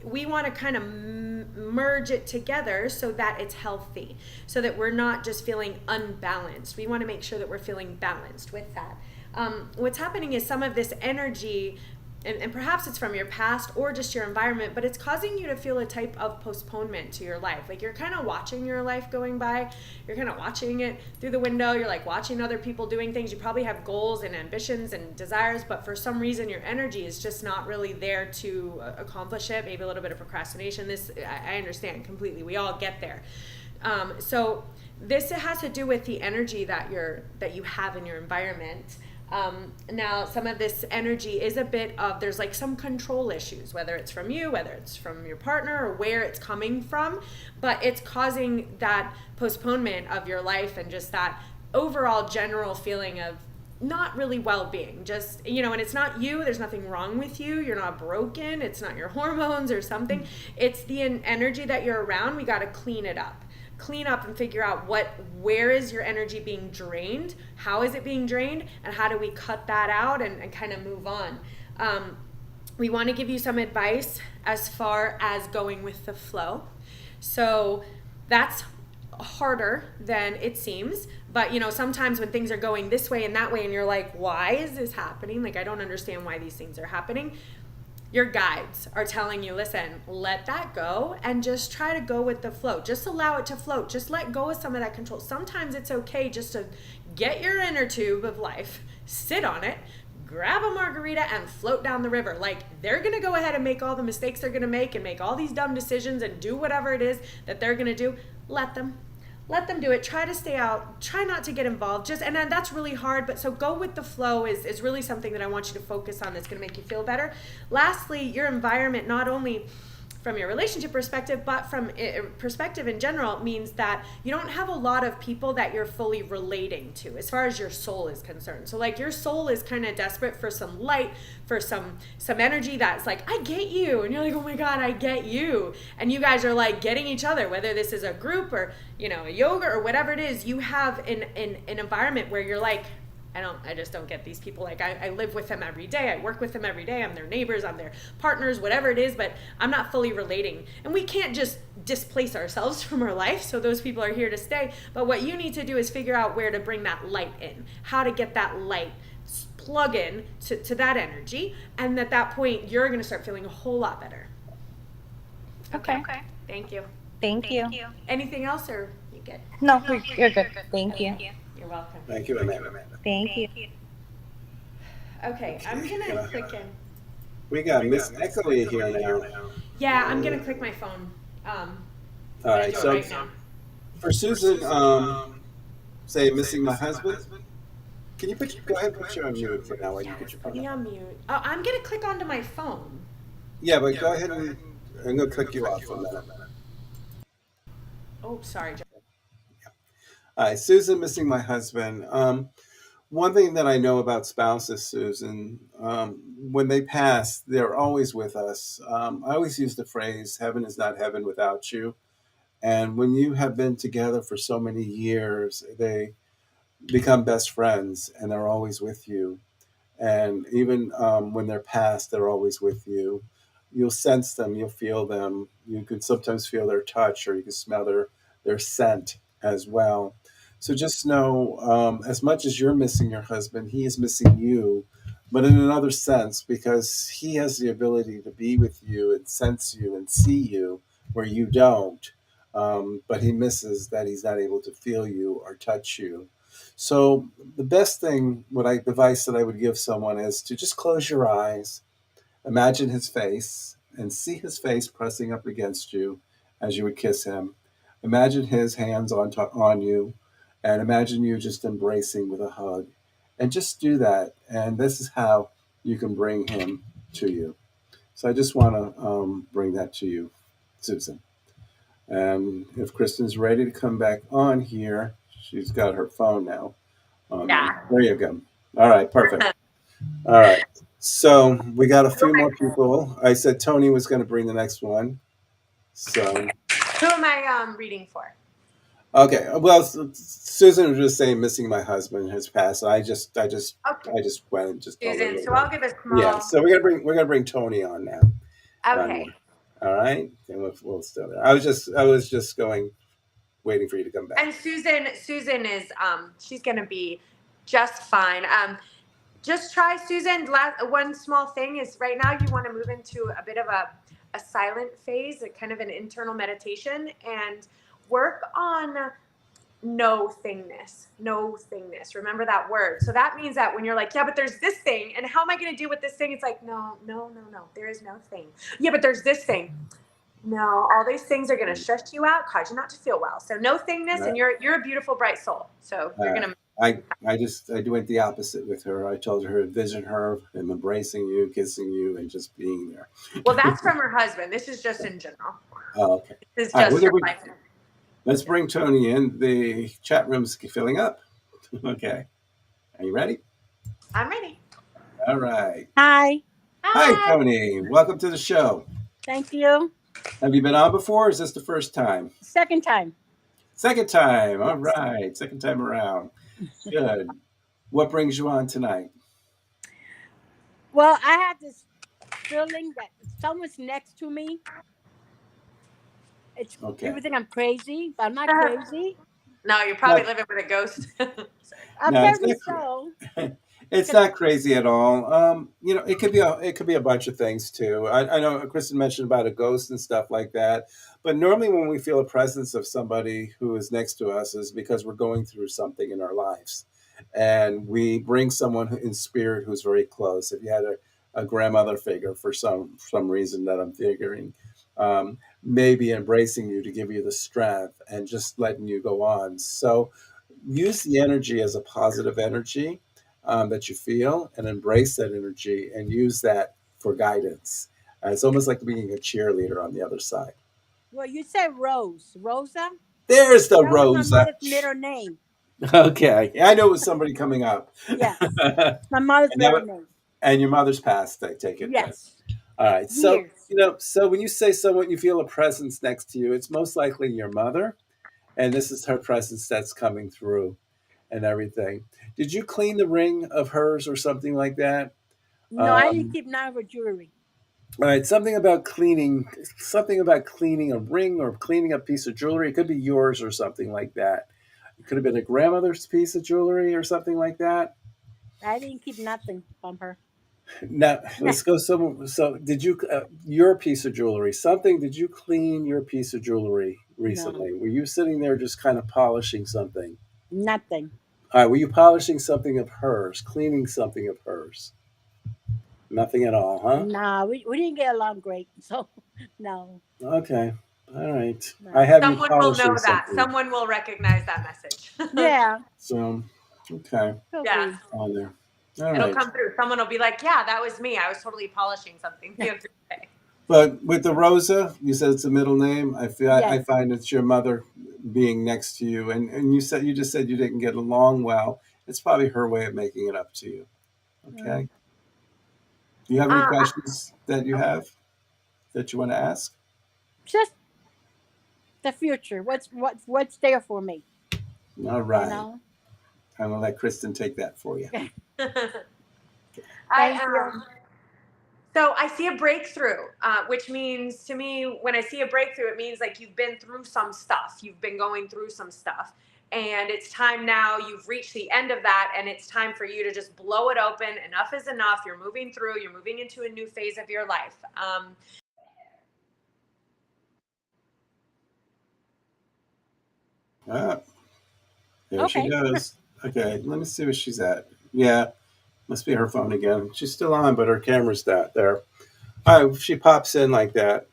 we want to kind of merge it together so that it's healthy, so that we're not just feeling unbalanced. We want to make sure that we're feeling balanced with that. What's happening is some of this energy, and perhaps it's from your past or just your environment, but it's causing you to feel a type of postponement to your life. Like you're kind of watching your life going by. You're kind of watching it through the window. You're like watching other people doing things. You probably have goals and ambitions and desires, but for some reason your energy is just not really there to accomplish it. Maybe a little bit of procrastination. This, I understand completely. We all get there. So this has to do with the energy that you have in your environment. Now, some of this energy is a bit of, there's like some control issues, whether it's from you, whether it's from your partner, or where it's coming from, but it's causing that postponement of your life and just that overall general feeling of not really well-being. Just, and it's not you, there's nothing wrong with you, you're not broken, it's not your hormones or something, it's the energy that you're around. We got to clean it up and figure out where is your energy being drained, how is it being drained, and how do we cut that out and kind of move on. We want to give you some advice as far as going with the flow. So that's harder than it seems, but sometimes when things are going this way and that way and you're like, why is this happening? Like, I don't understand why these things are happening. Your guides are telling you, listen, let that go and just try to go with the flow. Just allow it to float. Just let go of some of that control. Sometimes it's okay just to get your inner tube of life, sit on it, grab a margarita and float down the river. Like, they're going to go ahead and make all the mistakes they're going to make and make all these dumb decisions and do whatever it is that they're going to do. Let them do it. Try to stay out. Try not to get involved. And then that's really hard, but so go with the flow is really something that I want you to focus on that's going to make you feel better. Lastly, your environment, not only from your relationship perspective, but from perspective in general, means that you don't have a lot of people that you're fully relating to as far as your soul is concerned. So like your soul is kind of desperate for some light, for some energy that's like, I get you. And you're like, oh my God, I get you. And you guys are like getting each other, whether this is a group or, a yoga or whatever it is. You have an environment where you're like, I just don't get these people. Like I live with them every day. I work with them every day. I'm their neighbors, I'm their partners, whatever it is, but I'm not fully relating. And we can't just displace ourselves from our life. So those people are here to stay. But what you need to do is figure out where to bring that light in, how to get that light, plug in to that energy. And at that point, you're going to start feeling a whole lot better. Okay. Thank you. Thank you. Anything else, or you good? No, you're good. Thank you. You're welcome. Thank you, Amanda. Thank you. Okay, I'm gonna click in. We got Miss Eckley here now. Yeah, I'm gonna click my phone. All right, so right now. for Susan, say missing my husband. Can you go ahead and put you on mute for now while you get your phone? Be on mute. Oh, I'm gonna click onto my phone. Yeah, but go ahead and I'm gonna click you off for a minute. Oh, sorry. All right, Susan, missing my husband. One thing that I know about spouses, Susan, when they pass, they're always with us. I always use the phrase, heaven is not heaven without you. And when you have been together for so many years, they become best friends and they're always with you. And even when they're past, they're always with you. You'll sense them, you'll feel them. You can sometimes feel their touch or you can smell their scent. as well. So just know, as much as you're missing your husband, he is missing you, but in another sense, because he has the ability to be with you and sense you and see you where you don't. But he misses that he's not able to feel you or touch you. So the best thing, advice that I would give someone is to just close your eyes, imagine his face, and see his face pressing up against you as you would kiss him. Imagine his hands on you, and imagine you just embracing with a hug. And just do that. And this is how you can bring him to you. So I just want to bring that to you, Susan. And if Kristen's ready to come back on here, she's got her phone now. There you go. All right, perfect. All right. So we got a few more people. I said Tony was going to bring the next one. So Who am I reading for? okay. Well, Susan was just saying missing my husband has passed. I just Okay. went and just told her. Susan, so I'll give a small. Yeah. So we're gonna bring Tony on now. Okay. All right. And we'll still there. I was just going, waiting for you to come back. And Susan is she's gonna be just fine. Just try, Susan. One small thing is right now you want to move into a bit of a silent phase, a kind of an internal meditation, and work on no thingness. No thingness. Remember that word. So that means that when you're like, yeah, but there's this thing, and how am I going to deal with this thing? It's like, no. There is no thing. Yeah, but there's this thing. No, all these things are going to stress you out, cause you not to feel well. So no thingness, and you're a beautiful, bright soul. So you're gonna. I went the opposite with her. I told her to envision her and embracing you, kissing you, and just being there. Well, that's from her husband. This is just in general. Oh, okay. This is just her life. Let's bring Tony in. The chat room's filling up. Okay. Are you ready? I'm ready. All right. Hi. Hi, Tony. Welcome to the show. Thank you. Have you been on before, or is this the first time? Second time. Second time. All right. Second time around. Good. What brings you on tonight? Well, I have this feeling that someone's next to me. It's okay. People think I'm crazy, but I'm not crazy. No, you're probably living with a ghost. Apparently so. It's not crazy at all. It could be a bunch of things too. I know Kristen mentioned about a ghost and stuff like that, but normally when we feel a presence of somebody who is next to us is because we're going through something in our lives, and we bring someone in spirit who's very close. If you had a grandmother figure for some reason that I'm figuring, maybe embracing you to give you the strength and just letting you go on. So use the energy as a positive energy. That you feel, and embrace that energy and use that for guidance. It's almost like being a cheerleader on the other side. Well, you said Rose. Rosa? There's the that Rosa. Was my mother's middle name. Okay. I know it was somebody coming up. Yes. My mother's middle name. And your mother's passed, I take it. Yes. All right. So, so when you say someone, you feel a presence next to you, it's most likely your mother. And this is her presence that's coming through and everything. Did you clean the ring of hers or something like that? No, I didn't keep none of her jewelry. All right, something about cleaning a ring or cleaning a piece of jewelry. It could be yours or something like that. It could have been a grandmother's piece of jewelry or something like that. I didn't keep nothing from her. Now, let's go. So did you, your piece of jewelry, did you clean your piece of jewelry recently? No. Were you sitting there just kind of polishing something? Nothing. All right, were you polishing something of hers, cleaning something of hers? Nothing at all, huh? No, we didn't get along great, so no. Okay, all right. No. I have Someone will know that. Someone will recognize that message. Yeah. So, okay. Yeah. On there. It'll come through. Someone will be like, yeah, that was me. I was totally polishing something the other day. But with the Rosa, you said it's a middle name. I find it's your mother being next to you, and you just said you didn't get along well. It's probably her way of making it up to you. Okay. Do you have any questions that you have that you want to ask? Just the future. What's there for me? All right. I'm gonna let Kristen take that for you. So I see a breakthrough, which means to me, when I see a breakthrough, it means like you've been through some stuff. You've been going through some stuff. And it's time now, you've reached the end of that, and it's time for you to just blow it open. Enough is enough. You're moving through. You're moving into a new phase of your life. There she goes. Okay, let me see where she's at. Yeah, must be her phone again. She's still on, but her camera's not there. All right, she pops in like that.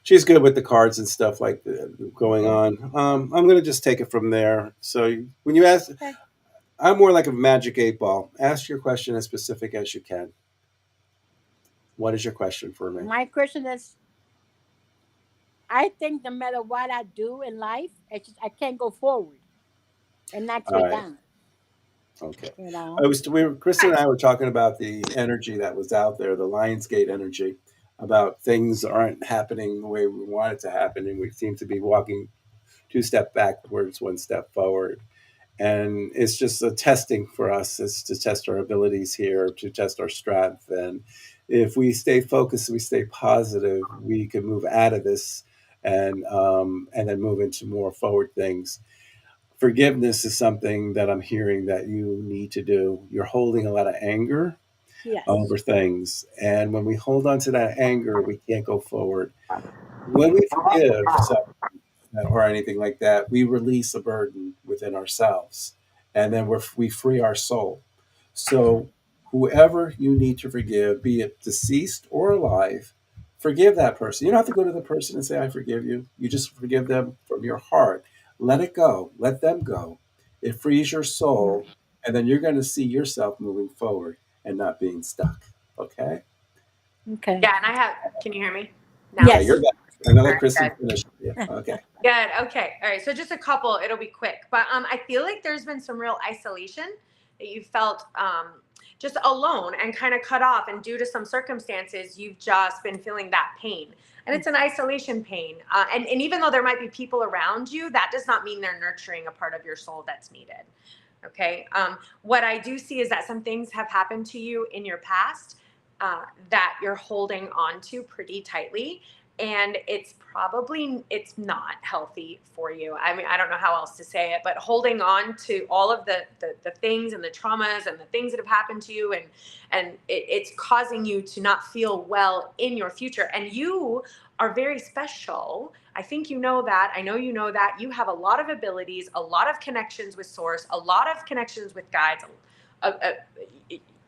She's good with the cards and stuff like that going on. I'm going to just take it from there. So when you ask, I'm more like a magic 8-ball. Ask your question as specific as you can. What is your question for me? My question is, I think no matter what I do in life, I can't go forward and not stay down. Okay. You know? Kristen and I were talking about the energy that was out there, the Lionsgate energy, about things aren't happening the way we want it to happen, and we seem to be walking 2 steps backwards, 1 step forward. And it's just a testing for us. It's to test our abilities here, to test our strength. And if we stay focused, we stay positive, we can move out of this and then move into more forward things. Forgiveness is something that I'm hearing that you need to do. You're holding a lot of anger over things. And when we hold on to that anger, we can't go forward. When we forgive something or anything like that, we release a burden within ourselves. And then we free our soul. So whoever you need to forgive, be it deceased or alive, forgive that person. You don't have to go to the person and say, I forgive you. You just forgive them from your heart. Let it go. Let them go. It frees your soul. And then you're going to see yourself moving forward and not being stuck. Okay? Okay. Yeah, and can you hear me? Now? Yes. Okay, you're back. I'm going to let Kristen finish. Yeah. Okay. Good. Okay. All right. So just a couple. It'll be quick. But I feel like there's been some real isolation that you felt just alone and kind of cut off. And due to some circumstances, you've just been feeling that pain. And it's an isolation pain. And even though there might be people around you, that does not mean they're nurturing a part of your soul that's needed. Okay. What I do see is that some things have happened to you in your past that you're holding on to pretty tightly. And it's not healthy for you. I mean, I don't know how else to say it, but holding on to all of the things and the traumas and the things that have happened to you, and it's causing you to not feel well in your future. And you are very special. I think you know that. I know you know that. You have a lot of abilities, a lot of connections with Source, a lot of connections with guides.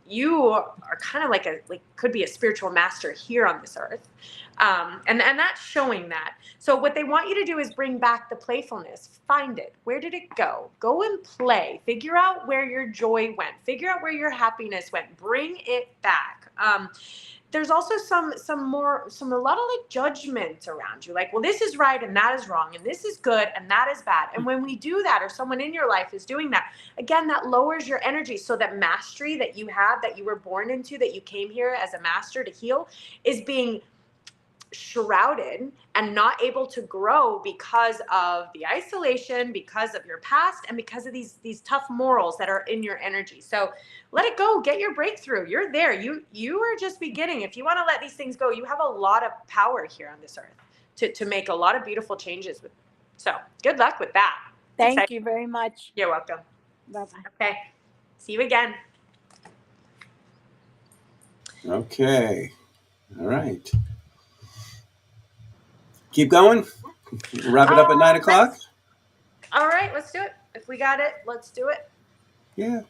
You are kind of could be a spiritual master here on this earth. And that's showing that. So what they want you to do is bring back the playfulness. Find it. Where did it go? Go and play. Figure out where your joy went. Figure out where your happiness went. Bring it back. There's also a lot of judgment around you. Like, well, this is right and that is wrong, and this is good and that is bad. And when we do that, or someone in your life is doing that, again, that lowers your energy. So that mastery that you have, that you were born into, that you came here as a master to heal, is being shrouded and not able to grow because of the isolation, because of your past, and because of these tough morals that are in your energy. So let it go. Get your breakthrough. You're there. You are just beginning. If you want to let these things go, you have a lot of power here on this earth to make a lot of beautiful changes. So good luck with that. Thank you very much. You're welcome. Bye-bye. Okay. See you again. Okay. All right. Keep going. Wrap it up at 9 o'clock. All right, let's do it. If we got it, let's do it. Yeah.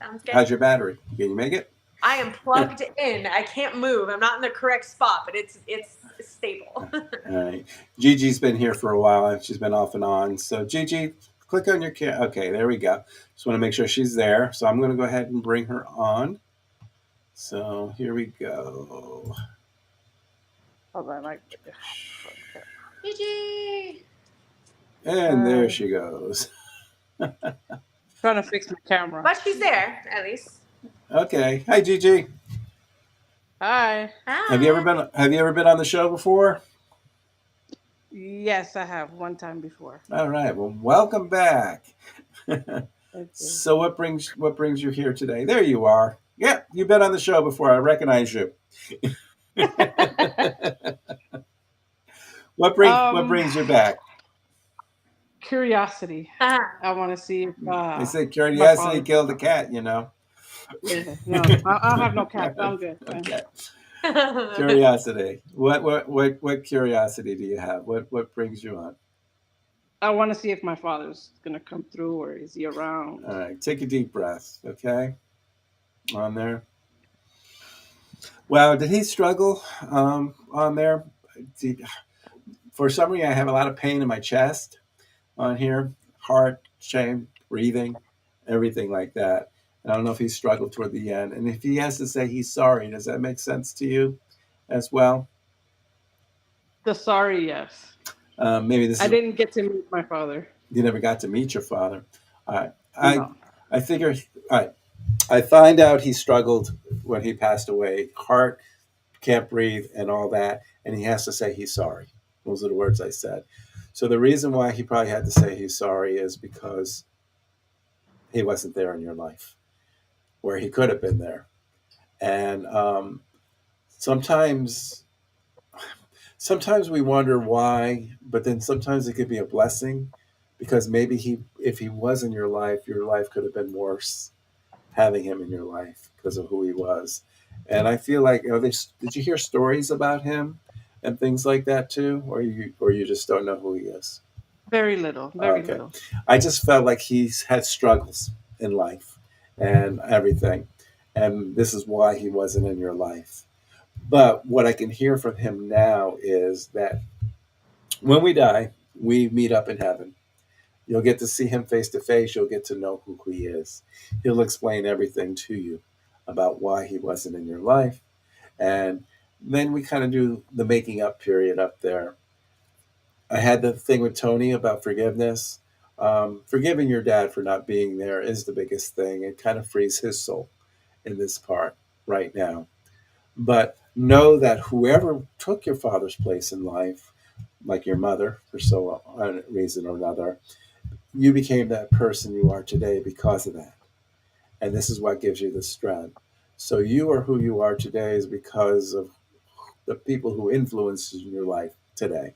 Sounds good. How's your battery? Can you make it? I am plugged in. I can't move. I'm not in the correct spot, but it's stable. All right. Gigi's been here for a while, and she's been off and on. So Gigi, click on your camera. Okay, there we go. Just want to make sure she's there. So I'm going to go ahead and bring her on. So here we go. Hold on, Gigi. And there she goes. Trying to fix my camera. But she's there, at least. Okay. Hi, Gigi. Hi. Hi. Have you ever been on the show before? Yes, I have one time before. All right. Well, welcome back. So what brings you here today? There you are. Yeah, you've been on the show before. I recognize you. What brings you back? Curiosity. Uh-huh. I want to see if They say my curiosity father. killed the cat, you know. Yeah, no, I don't have no cat. I'm good. Okay. Curiosity. What curiosity do you have? What brings you on? I want to see if my father's gonna come through or is he around. All right, take a deep breath. Okay, on there. Well, did he struggle on there? For some reason, I have a lot of pain in my chest on here, heart, shame, breathing, everything like that. And I don't know if he struggled toward the end. And if he has to say he's sorry, does that make sense to you as well? The sorry, yes. Maybe this I is. didn't get to meet my father. You never got to meet your father. I No. I figure. I find out he struggled when he passed away. Heart, can't breathe, and all that, and he has to say he's sorry. Those are the words I said. So the reason why he probably had to say he's sorry is because he wasn't there in your life, where he could have been there. And sometimes we wonder why, but then sometimes it could be a blessing, because maybe if he was in your life could have been worse having him in your life because of who he was. And I feel like, did you hear stories about him and things like that too, or you just don't know who he is? Very little. Very Okay, little. I just felt like he's had struggles in life and everything, and this is why he wasn't in your life. But what I can hear from him now is that when we die, we meet up in heaven. You'll get to see him face to face. You'll get to know who he is. He'll explain everything to you about why he wasn't in your life. And then we kind of do the making up period up there. I had the thing with Tony about forgiveness. Forgiving your dad for not being there is the biggest thing. It kind of frees his soul in this part right now. But know that whoever took your father's place in life, like your mother, for some reason or another, you became that person you are today because of that. And this is what gives you the strength. So you are who you are today is because of the people who influenced your life today.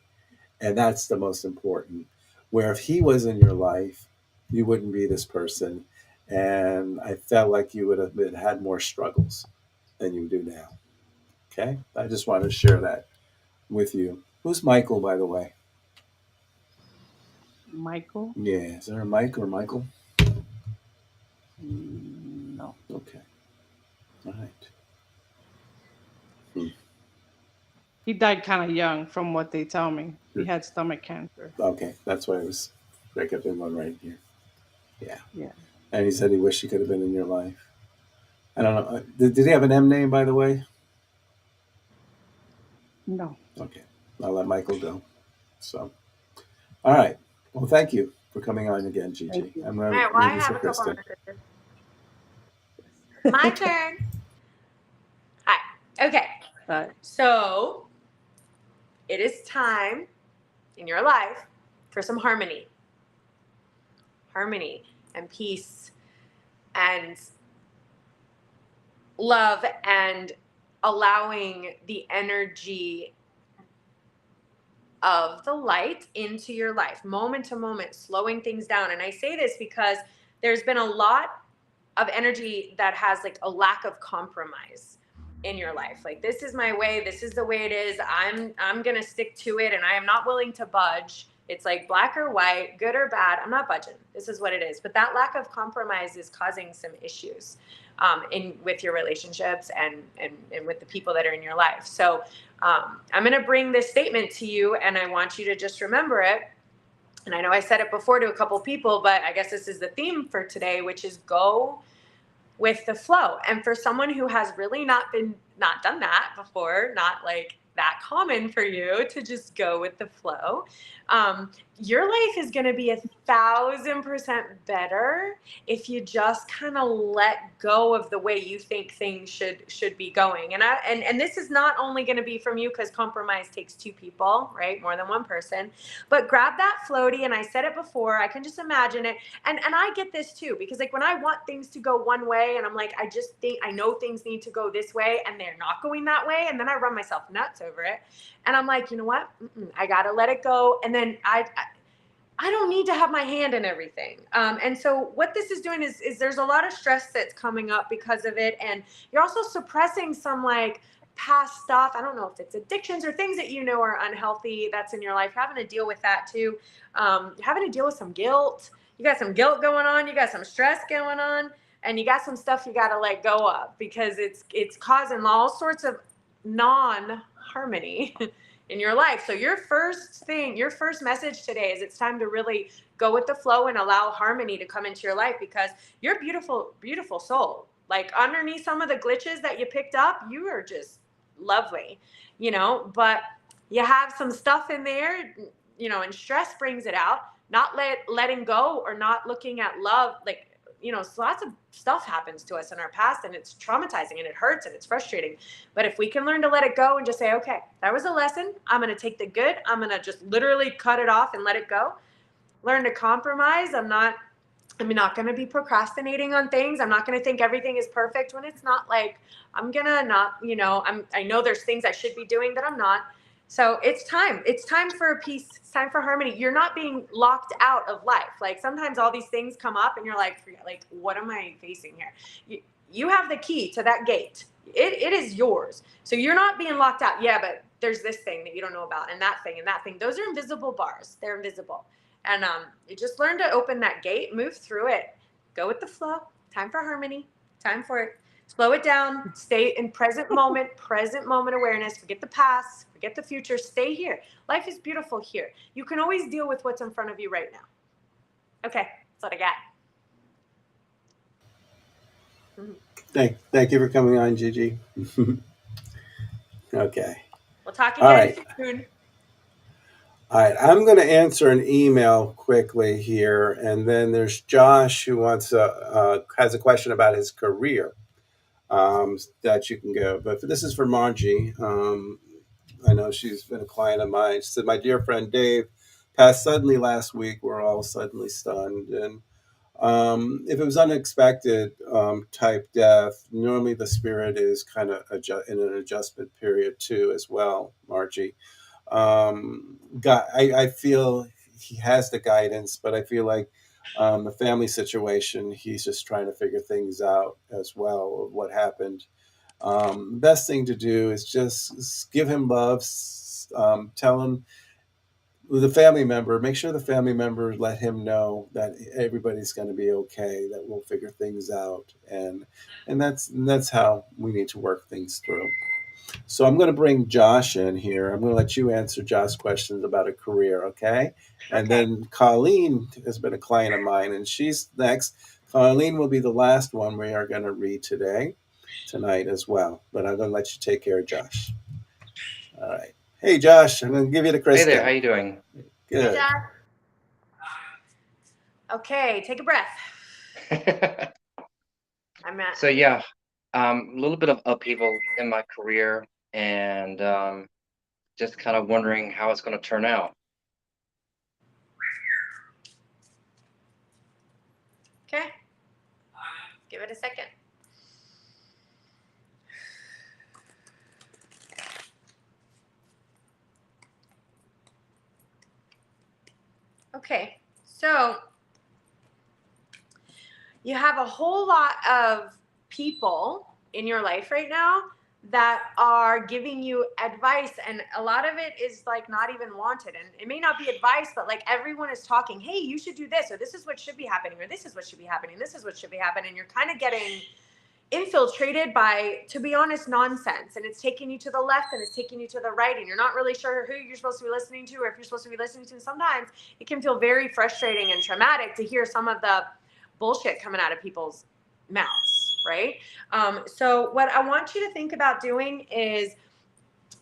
And that's the most important. Where if he was in your life, you wouldn't be this person. And I felt like you would have had more struggles than you do now. Okay? I just wanted to share that with you. Who's Michael, by the way? Michael? Yeah, is there a Mike or Michael? No. Okay. All right. Hmm. He died kind of young, from what they tell me. He had stomach cancer. Okay, that's why it was break up in one right here. Yeah. Yeah. And he said he wished he could have been in your life. I don't know. Did he have an M name, by the way? No. Okay. I'll let Michael go. So, all right. Well, thank you for coming on again, Gigi. I'm going All right, to well, I leave this have to a couple Kristen. messages. My turn. Hi. Okay. So it is time in your life for some harmony. Harmony and peace and love and allowing the energy of the light into your life, moment to moment, slowing things down. And I say this because there's been a lot of energy that has like a lack of compromise in your life. Like, this is my way, this is the way it is. I'm going to stick to it and I am not willing to budge. It's like black or white, good or bad. I'm not budging. This is what it is. But that lack of compromise is causing some issues with your relationships and with the people that are in your life. So I'm going to bring this statement to you and I want you to just remember it. And I know I said it before to a couple people, but I guess this is the theme for today, which is go with the flow. And for someone who has really not done that before, not like that common for you to just go with the flow, your life is going to be 1,000% better if you just kind of let go of the way you think things should be going. And this is not only going to be from you, because compromise takes two people, right? More than one person. But grab that floaty, and I said it before, I can just imagine it. And I get this too, because like when I want things to go one way and I'm like, I just think I know things need to go this way and they're not going that way, and then I run myself nuts over it. And I'm like, you know what? I got to let it go. And then I don't need to have my hand in everything. And so what this is doing is there's a lot of stress that's coming up because of it. And you're also suppressing some like past stuff. I don't know if it's addictions or things that you know are unhealthy that's in your life, having to deal with that too. Having to deal with some guilt. You got some guilt going on. You got some stress going on. And you got some stuff you got to let go of, because it's causing all sorts of non-harmony in your life. So your first message today is it's time to really go with the flow and allow harmony to come into your life, because you're a beautiful, beautiful soul. Like underneath some of the glitches that you picked up, you are just lovely, but you have some stuff in there, and stress brings it out. Not letting go or not looking at love, like, so lots of stuff happens to us in our past, and it's traumatizing and it hurts and it's frustrating. But if we can learn to let it go and just say, okay, that was a lesson. I'm going to take the good. I'm going to just literally cut it off and let it go. Learn to compromise. I'm not going to be procrastinating on things. I'm not going to think everything is perfect when it's not. Like, I'm going to not, I know there's things I should be doing that I'm not. So it's time. It's time for peace. It's time for harmony. You're not being locked out of life. Like sometimes all these things come up and you're like, what am I facing here? You have the key to that gate. It is yours. So you're not being locked out. Yeah, but there's this thing that you don't know about, and that thing and that thing. Those are invisible bars. They're invisible. And you just learn to open that gate, move through it, go with the flow. Time for harmony. Time for it. Slow it down. Stay in present moment awareness. Forget the past. Forget the future. Stay here. Life is beautiful here. You can always deal with what's in front of you right now. Okay, that's what I got. Thank you for coming on, Gigi. Okay. We'll talk again soon. All right, I'm going to answer an email quickly here, and then there's Josh who has a question about his career that you can go. But this is for Margie. I know she's been a client of mine. She said, my dear friend Dave passed suddenly last week. We're all suddenly stunned. And if it was unexpected type death, normally the spirit is kind of in an adjustment period too as well, Margie. I feel he has the guidance, but I feel like the family situation, he's just trying to figure things out as well of what happened. The best thing to do is just give him love, tell him with a family member, make sure the family member let him know that everybody's going to be okay, that we'll figure things out. And that's how we need to work things through. So I'm going to bring Josh in here. I'm going to let you answer Josh's questions about a career, okay? And then Colleen has been a client of mine, and she's next. Colleen will be the last one we are going to read tonight as well. But I'm going to let you take care of Josh. All right. Hey, Josh, I'm going to give you the Kristen. Hey there, how you doing? Good. Hey, Josh. Okay, take a breath. So yeah, a little bit of upheaval in my career, and just kind of wondering how it's going to turn out. Okay, give it a second. Okay, so you have a whole lot of people in your life right now that are giving you advice, and a lot of it is like not even wanted, and it may not be advice, but like everyone is talking, hey, you should do this, or this is what should be happening, or this is what should be happening, this is what should be happening, and you're kind of getting infiltrated by, to be honest, nonsense, and it's taking you to the left and it's taking you to the right, and you're not really sure who you're supposed to be listening to or if you're supposed to be listening to. Sometimes it can feel very frustrating and traumatic to hear some of the bullshit coming out of people's mouths, right? So what I want you to think about doing is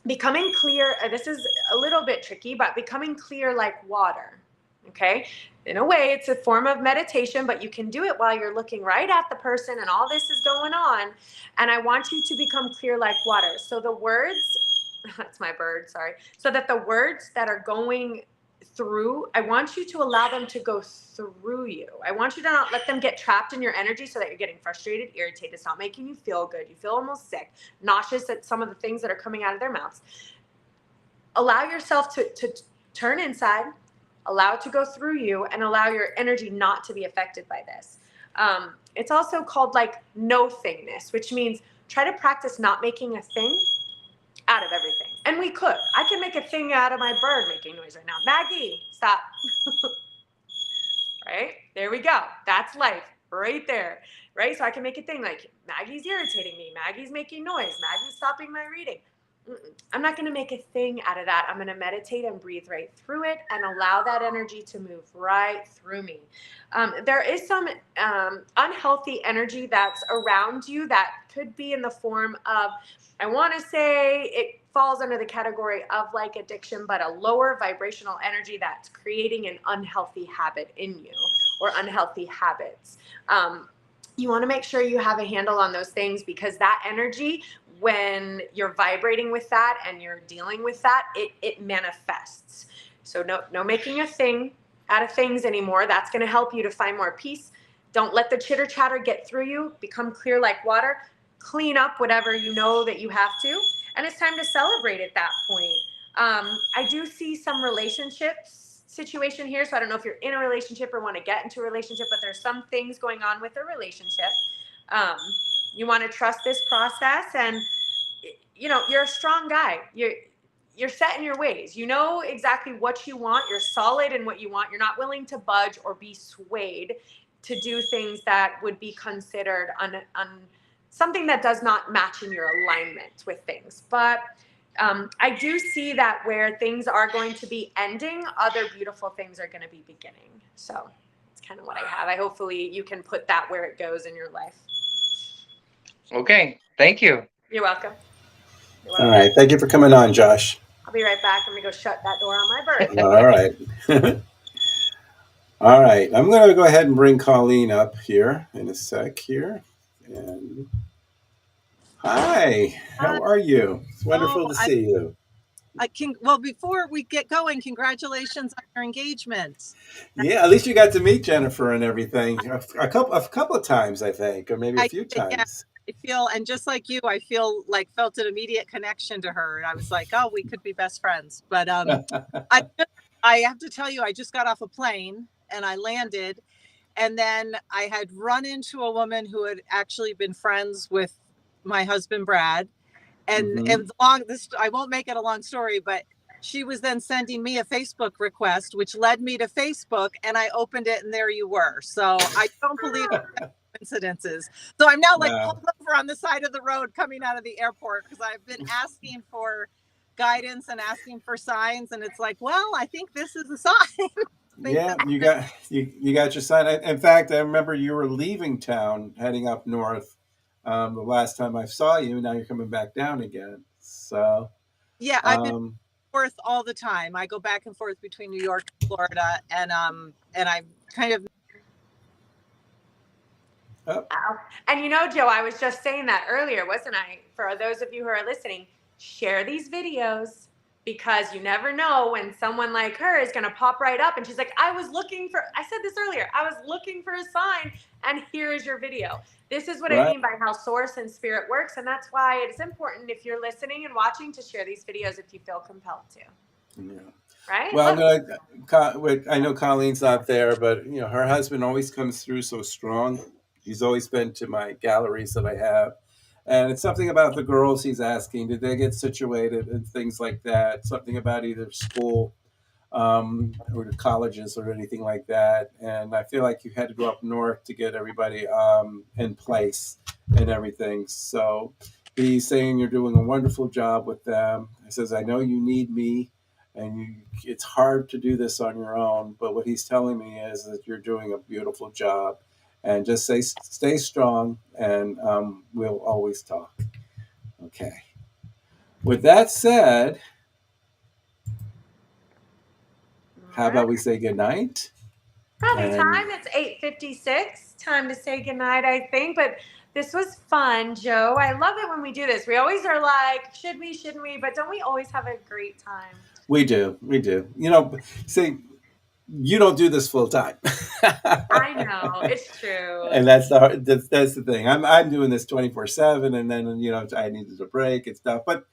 becoming clear. This is a little bit tricky, but becoming clear like water, Okay. In a way, it's a form of meditation, but you can do it while you're looking right at the person and all this is going on. And I want you to become clear like water. So the words, that's my bird, sorry. So that the words that are going through, I want you to allow them to go through you. I want you to not let them get trapped in your energy so that you're getting frustrated, irritated. It's not making you feel good. You feel almost sick, nauseous at some of the things that are coming out of their mouths. Allow yourself to turn inside, allow it to go through you, and allow your energy not to be affected by this. It's also called like no-thingness, which means try to practice not making a thing out of everything. And we could. I can make a thing out of my bird making noise right now. Maggie, stop. Right? There we go. That's life right there. Right? So I can make a thing like Maggie's irritating me. Maggie's making noise. Maggie's stopping my reading. I'm not going to make a thing out of that. I'm going to meditate and breathe right through it and allow that energy to move right through me. There is some unhealthy energy that's around you that could be in the form of, I want to say it falls under the category of like addiction, but a lower vibrational energy that's creating an unhealthy habit in you or unhealthy habits. You want to make sure you have a handle on those things, because that energy, when you're vibrating with that and you're dealing with that, it manifests. So no making a thing out of things anymore. That's going to help you to find more peace. Don't let the chitter chatter get through you. Become clear like water. Clean up whatever you know that you have to. And it's time to celebrate at that point. I do see some relationships situation here. So I don't know if you're in a relationship or want to get into a relationship, but there's some things going on with a relationship. You want to trust this process, and you know, you're a strong guy. You're set in your ways. You know exactly what you want. You're solid in what you want. You're not willing to budge or be swayed to do things that would be considered something that does not match in your alignment with things. But I do see that where things are going to be ending, other beautiful things are going to be beginning. So it's kind of what I have. Hopefully you can put that where it goes in your life. Okay, thank you. You're welcome. All right, thank you for coming on, Josh. I'll be right back. I'm gonna go shut that door on my bird. All right. All right, I'm going to go ahead and bring Colleen up here in a sec here. And hi, how are you? It's wonderful to see you. Well, before we get going, congratulations on your engagement. Yeah, at least you got to meet Jennifer and everything a couple of times, I think, or maybe a few times. Yeah, I feel, and just like you, I felt an immediate connection to her. I was like, oh, we could be best friends. But I have to tell you, I just got off a plane and I landed, and then I had run into a woman who had actually been friends with my husband, Brad. And I won't make it a long story, but she was then sending me a Facebook request, which led me to Facebook, and I opened it and there you were. So I don't believe coincidences. So I'm now like pulled over on the side of the road coming out of the airport, because I've been asking for guidance and asking for signs. And it's like, well, I think this is a sign. Yeah, you got your sign. In fact, I remember you were leaving town, heading up north. The last time I saw you, now you're coming back down again. So yeah, I've been forth all the time. I go back and forth between New York and Florida, and I kind of. And you know, Joe, I was just saying that earlier, wasn't I? For those of you who are listening, share these videos, because you never know when someone like her is going to pop right up and she's like, I said this earlier, I was looking for a sign, and here is your video. This is what I mean by how source and spirit works. And that's why it's important, if you're listening and watching, to share these videos if you feel compelled to. Yeah. Right? Well, I know Colleen's not there, but you know, her husband always comes through so strong. He's always been to my galleries that I have. And it's something about the girls he's asking, did they get situated and things like that? Something about either school or the colleges or anything like that. And I feel like you had to go up north to get everybody in place and everything. So he's saying you're doing a wonderful job with them. He says, I know you need me, and it's hard to do this on your own. But what he's telling me is that you're doing a beautiful job. And just stay strong, and we'll always talk. Okay. With that said, how about we say goodnight? Probably And time. It's 8:56. Time to say goodnight, I think. But this was fun, Joe. I love it when we do this. We always are like, should we, shouldn't we? But don't we always have a great time? we do. You know, see, you don't do this full time. I know, it's true. And that's the thing. I'm doing this 24/7, and then I needed a break and stuff. But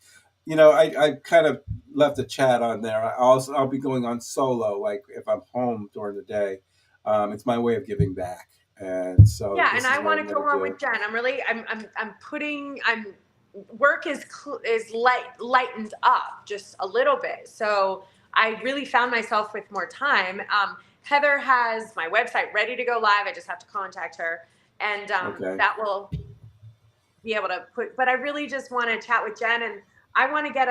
I kind of left a chat on there. I'll be going on solo, like if I'm home during the day. It's my way of giving back, and so yeah. And I want to go on with Jen. Work is lightened up just a little bit, so I really found myself with more time. Heather has my website ready to go live. I just have to contact her, and that will be able to put. But I really just want to chat with Jen, and I want to get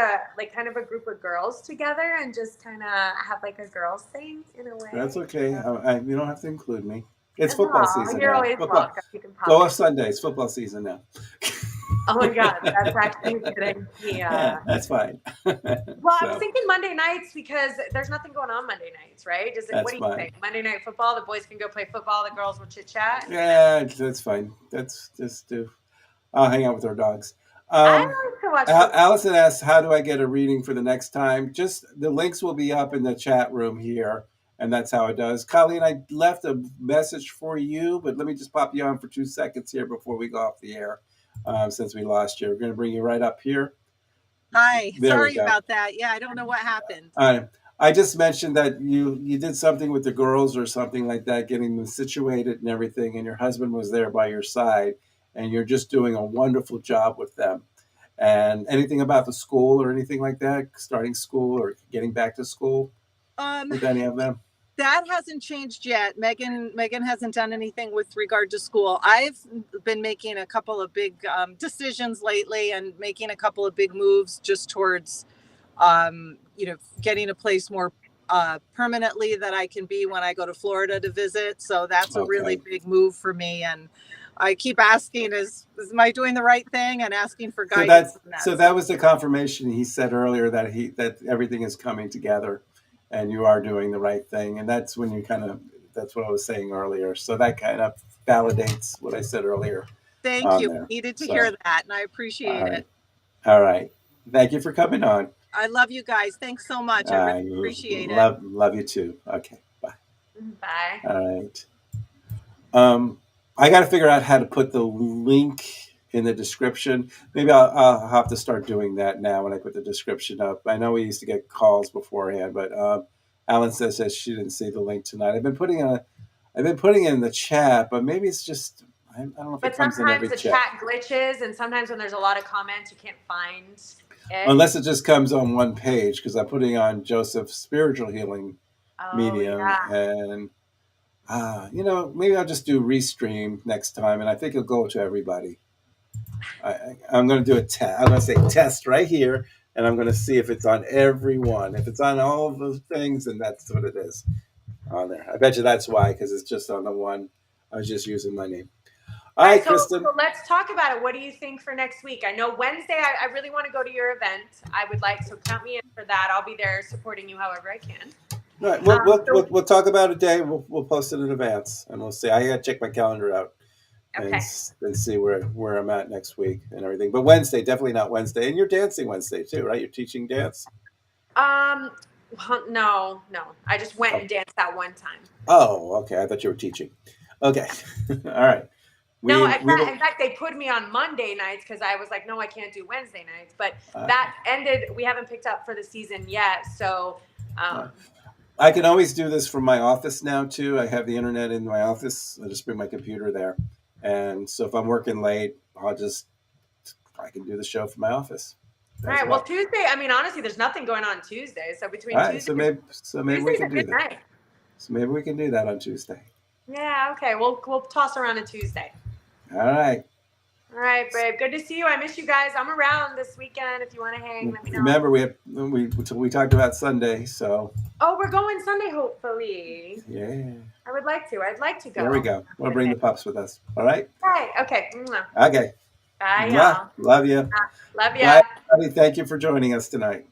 kind of a group of girls together and just kind of have like a girls thing in a way. That's okay. You don't have to include me. It's football season. You're now. always welcome. You can pop go in. off Sundays. Football season now. Oh my God, that's actually a good idea. Yeah, that's fine. Well, I was thinking Monday nights because there's nothing going on Monday nights, right? What do you think? Monday night football, the boys can go play football, the girls will chit chat. Yeah, that's fine. That's just do. I'll hang out with our dogs. I like to watch. Allison asks, "How do I get a reading for the next time?" Just the links will be up in the chat room here, and that's how it does. Colleen, I left a message for you, but let me just pop you on for 2 seconds here before we go off the air. Since we lost you, we're going to bring you right up here. Hi, sorry about that. Yeah, I don't know what happened. I just mentioned that you did something with the girls or something like that, getting them situated and everything, and your husband was there by your side, and you're just doing a wonderful job with them. And anything about the school or anything like that, starting school or getting back to school with any of them? That hasn't changed yet. Megan hasn't done anything with regard to school. I've been making a couple of big decisions lately and making a couple of big moves just towards, getting a place more permanently that I can be when I go to Florida to visit. So that's a really big move for me. And I keep asking, am I doing the right thing? And asking for guidance. So that was the confirmation he said earlier that everything is coming together. And you are doing the right thing. And that's when that's what I was saying earlier. So that kind of validates what I said earlier. Thank you. Needed to hear that. And I appreciate it. All right. Thank you for coming on. I love you guys. Thanks so much. I really appreciate it. Love you too. Okay. Bye. Bye. All right. I got to figure out how to put the link in the description. Maybe I'll have to start doing that now when I put the description up. I know we used to get calls beforehand, but Alan says that she didn't see the link tonight. I've been putting it in the chat, but maybe it's just I don't know if it comes in every chat. But sometimes the chat glitches, and sometimes when there's a lot of comments, you can't find it. Unless it just comes on one page, because I'm putting on Joseph's spiritual healing medium, and maybe I'll just do restream next time, and I think it'll go to everybody. I'm going to do a test. I'm going to say test right here, and I'm going to see if it's on every one. If it's on all of those things, then that's what it is on there. I bet you that's why, because it's just on the one. I was just using my name. All right, Kristen. So let's talk about it. What do you think for next week? I know Wednesday, I really want to go to your event. I would like, so count me in for that. I'll be there supporting you however I can. All right, we'll talk about a day. We'll post it in advance, and we'll see. I got to check my calendar out. Okay. And see where I'm at next week and everything. But Wednesday, definitely not Wednesday. And you're dancing Wednesday too, right? You're teaching dance? No. I just went and danced that one time. Oh, okay. I thought you were teaching. Okay. All right. In fact, they put me on Monday nights because I was like, no, I can't do Wednesday nights. But that ended. We haven't picked up for the season yet. So I can always do this from my office now too. I have the internet in my office. I just bring my computer there. And so if I'm working late, I can do the show from my office. All right. Well, Tuesday, honestly, there's nothing going on Tuesday. So between Tuesday, so maybe we can do that. So maybe we can do that on Tuesday. Yeah. Okay. We'll toss around a Tuesday. All right. All right, babe. Good to see you. I miss you guys. I'm around this weekend. If you want to hang, let me know. Remember, we talked about Sunday, so. Oh, we're going Sunday, hopefully. Yeah. I would like to. I'd like to go. There we go. We'll bring the pups with us. All right. Right. Okay. Okay. Bye, y'all. Love you. Love you. Bye, everybody. Thank you for joining us tonight.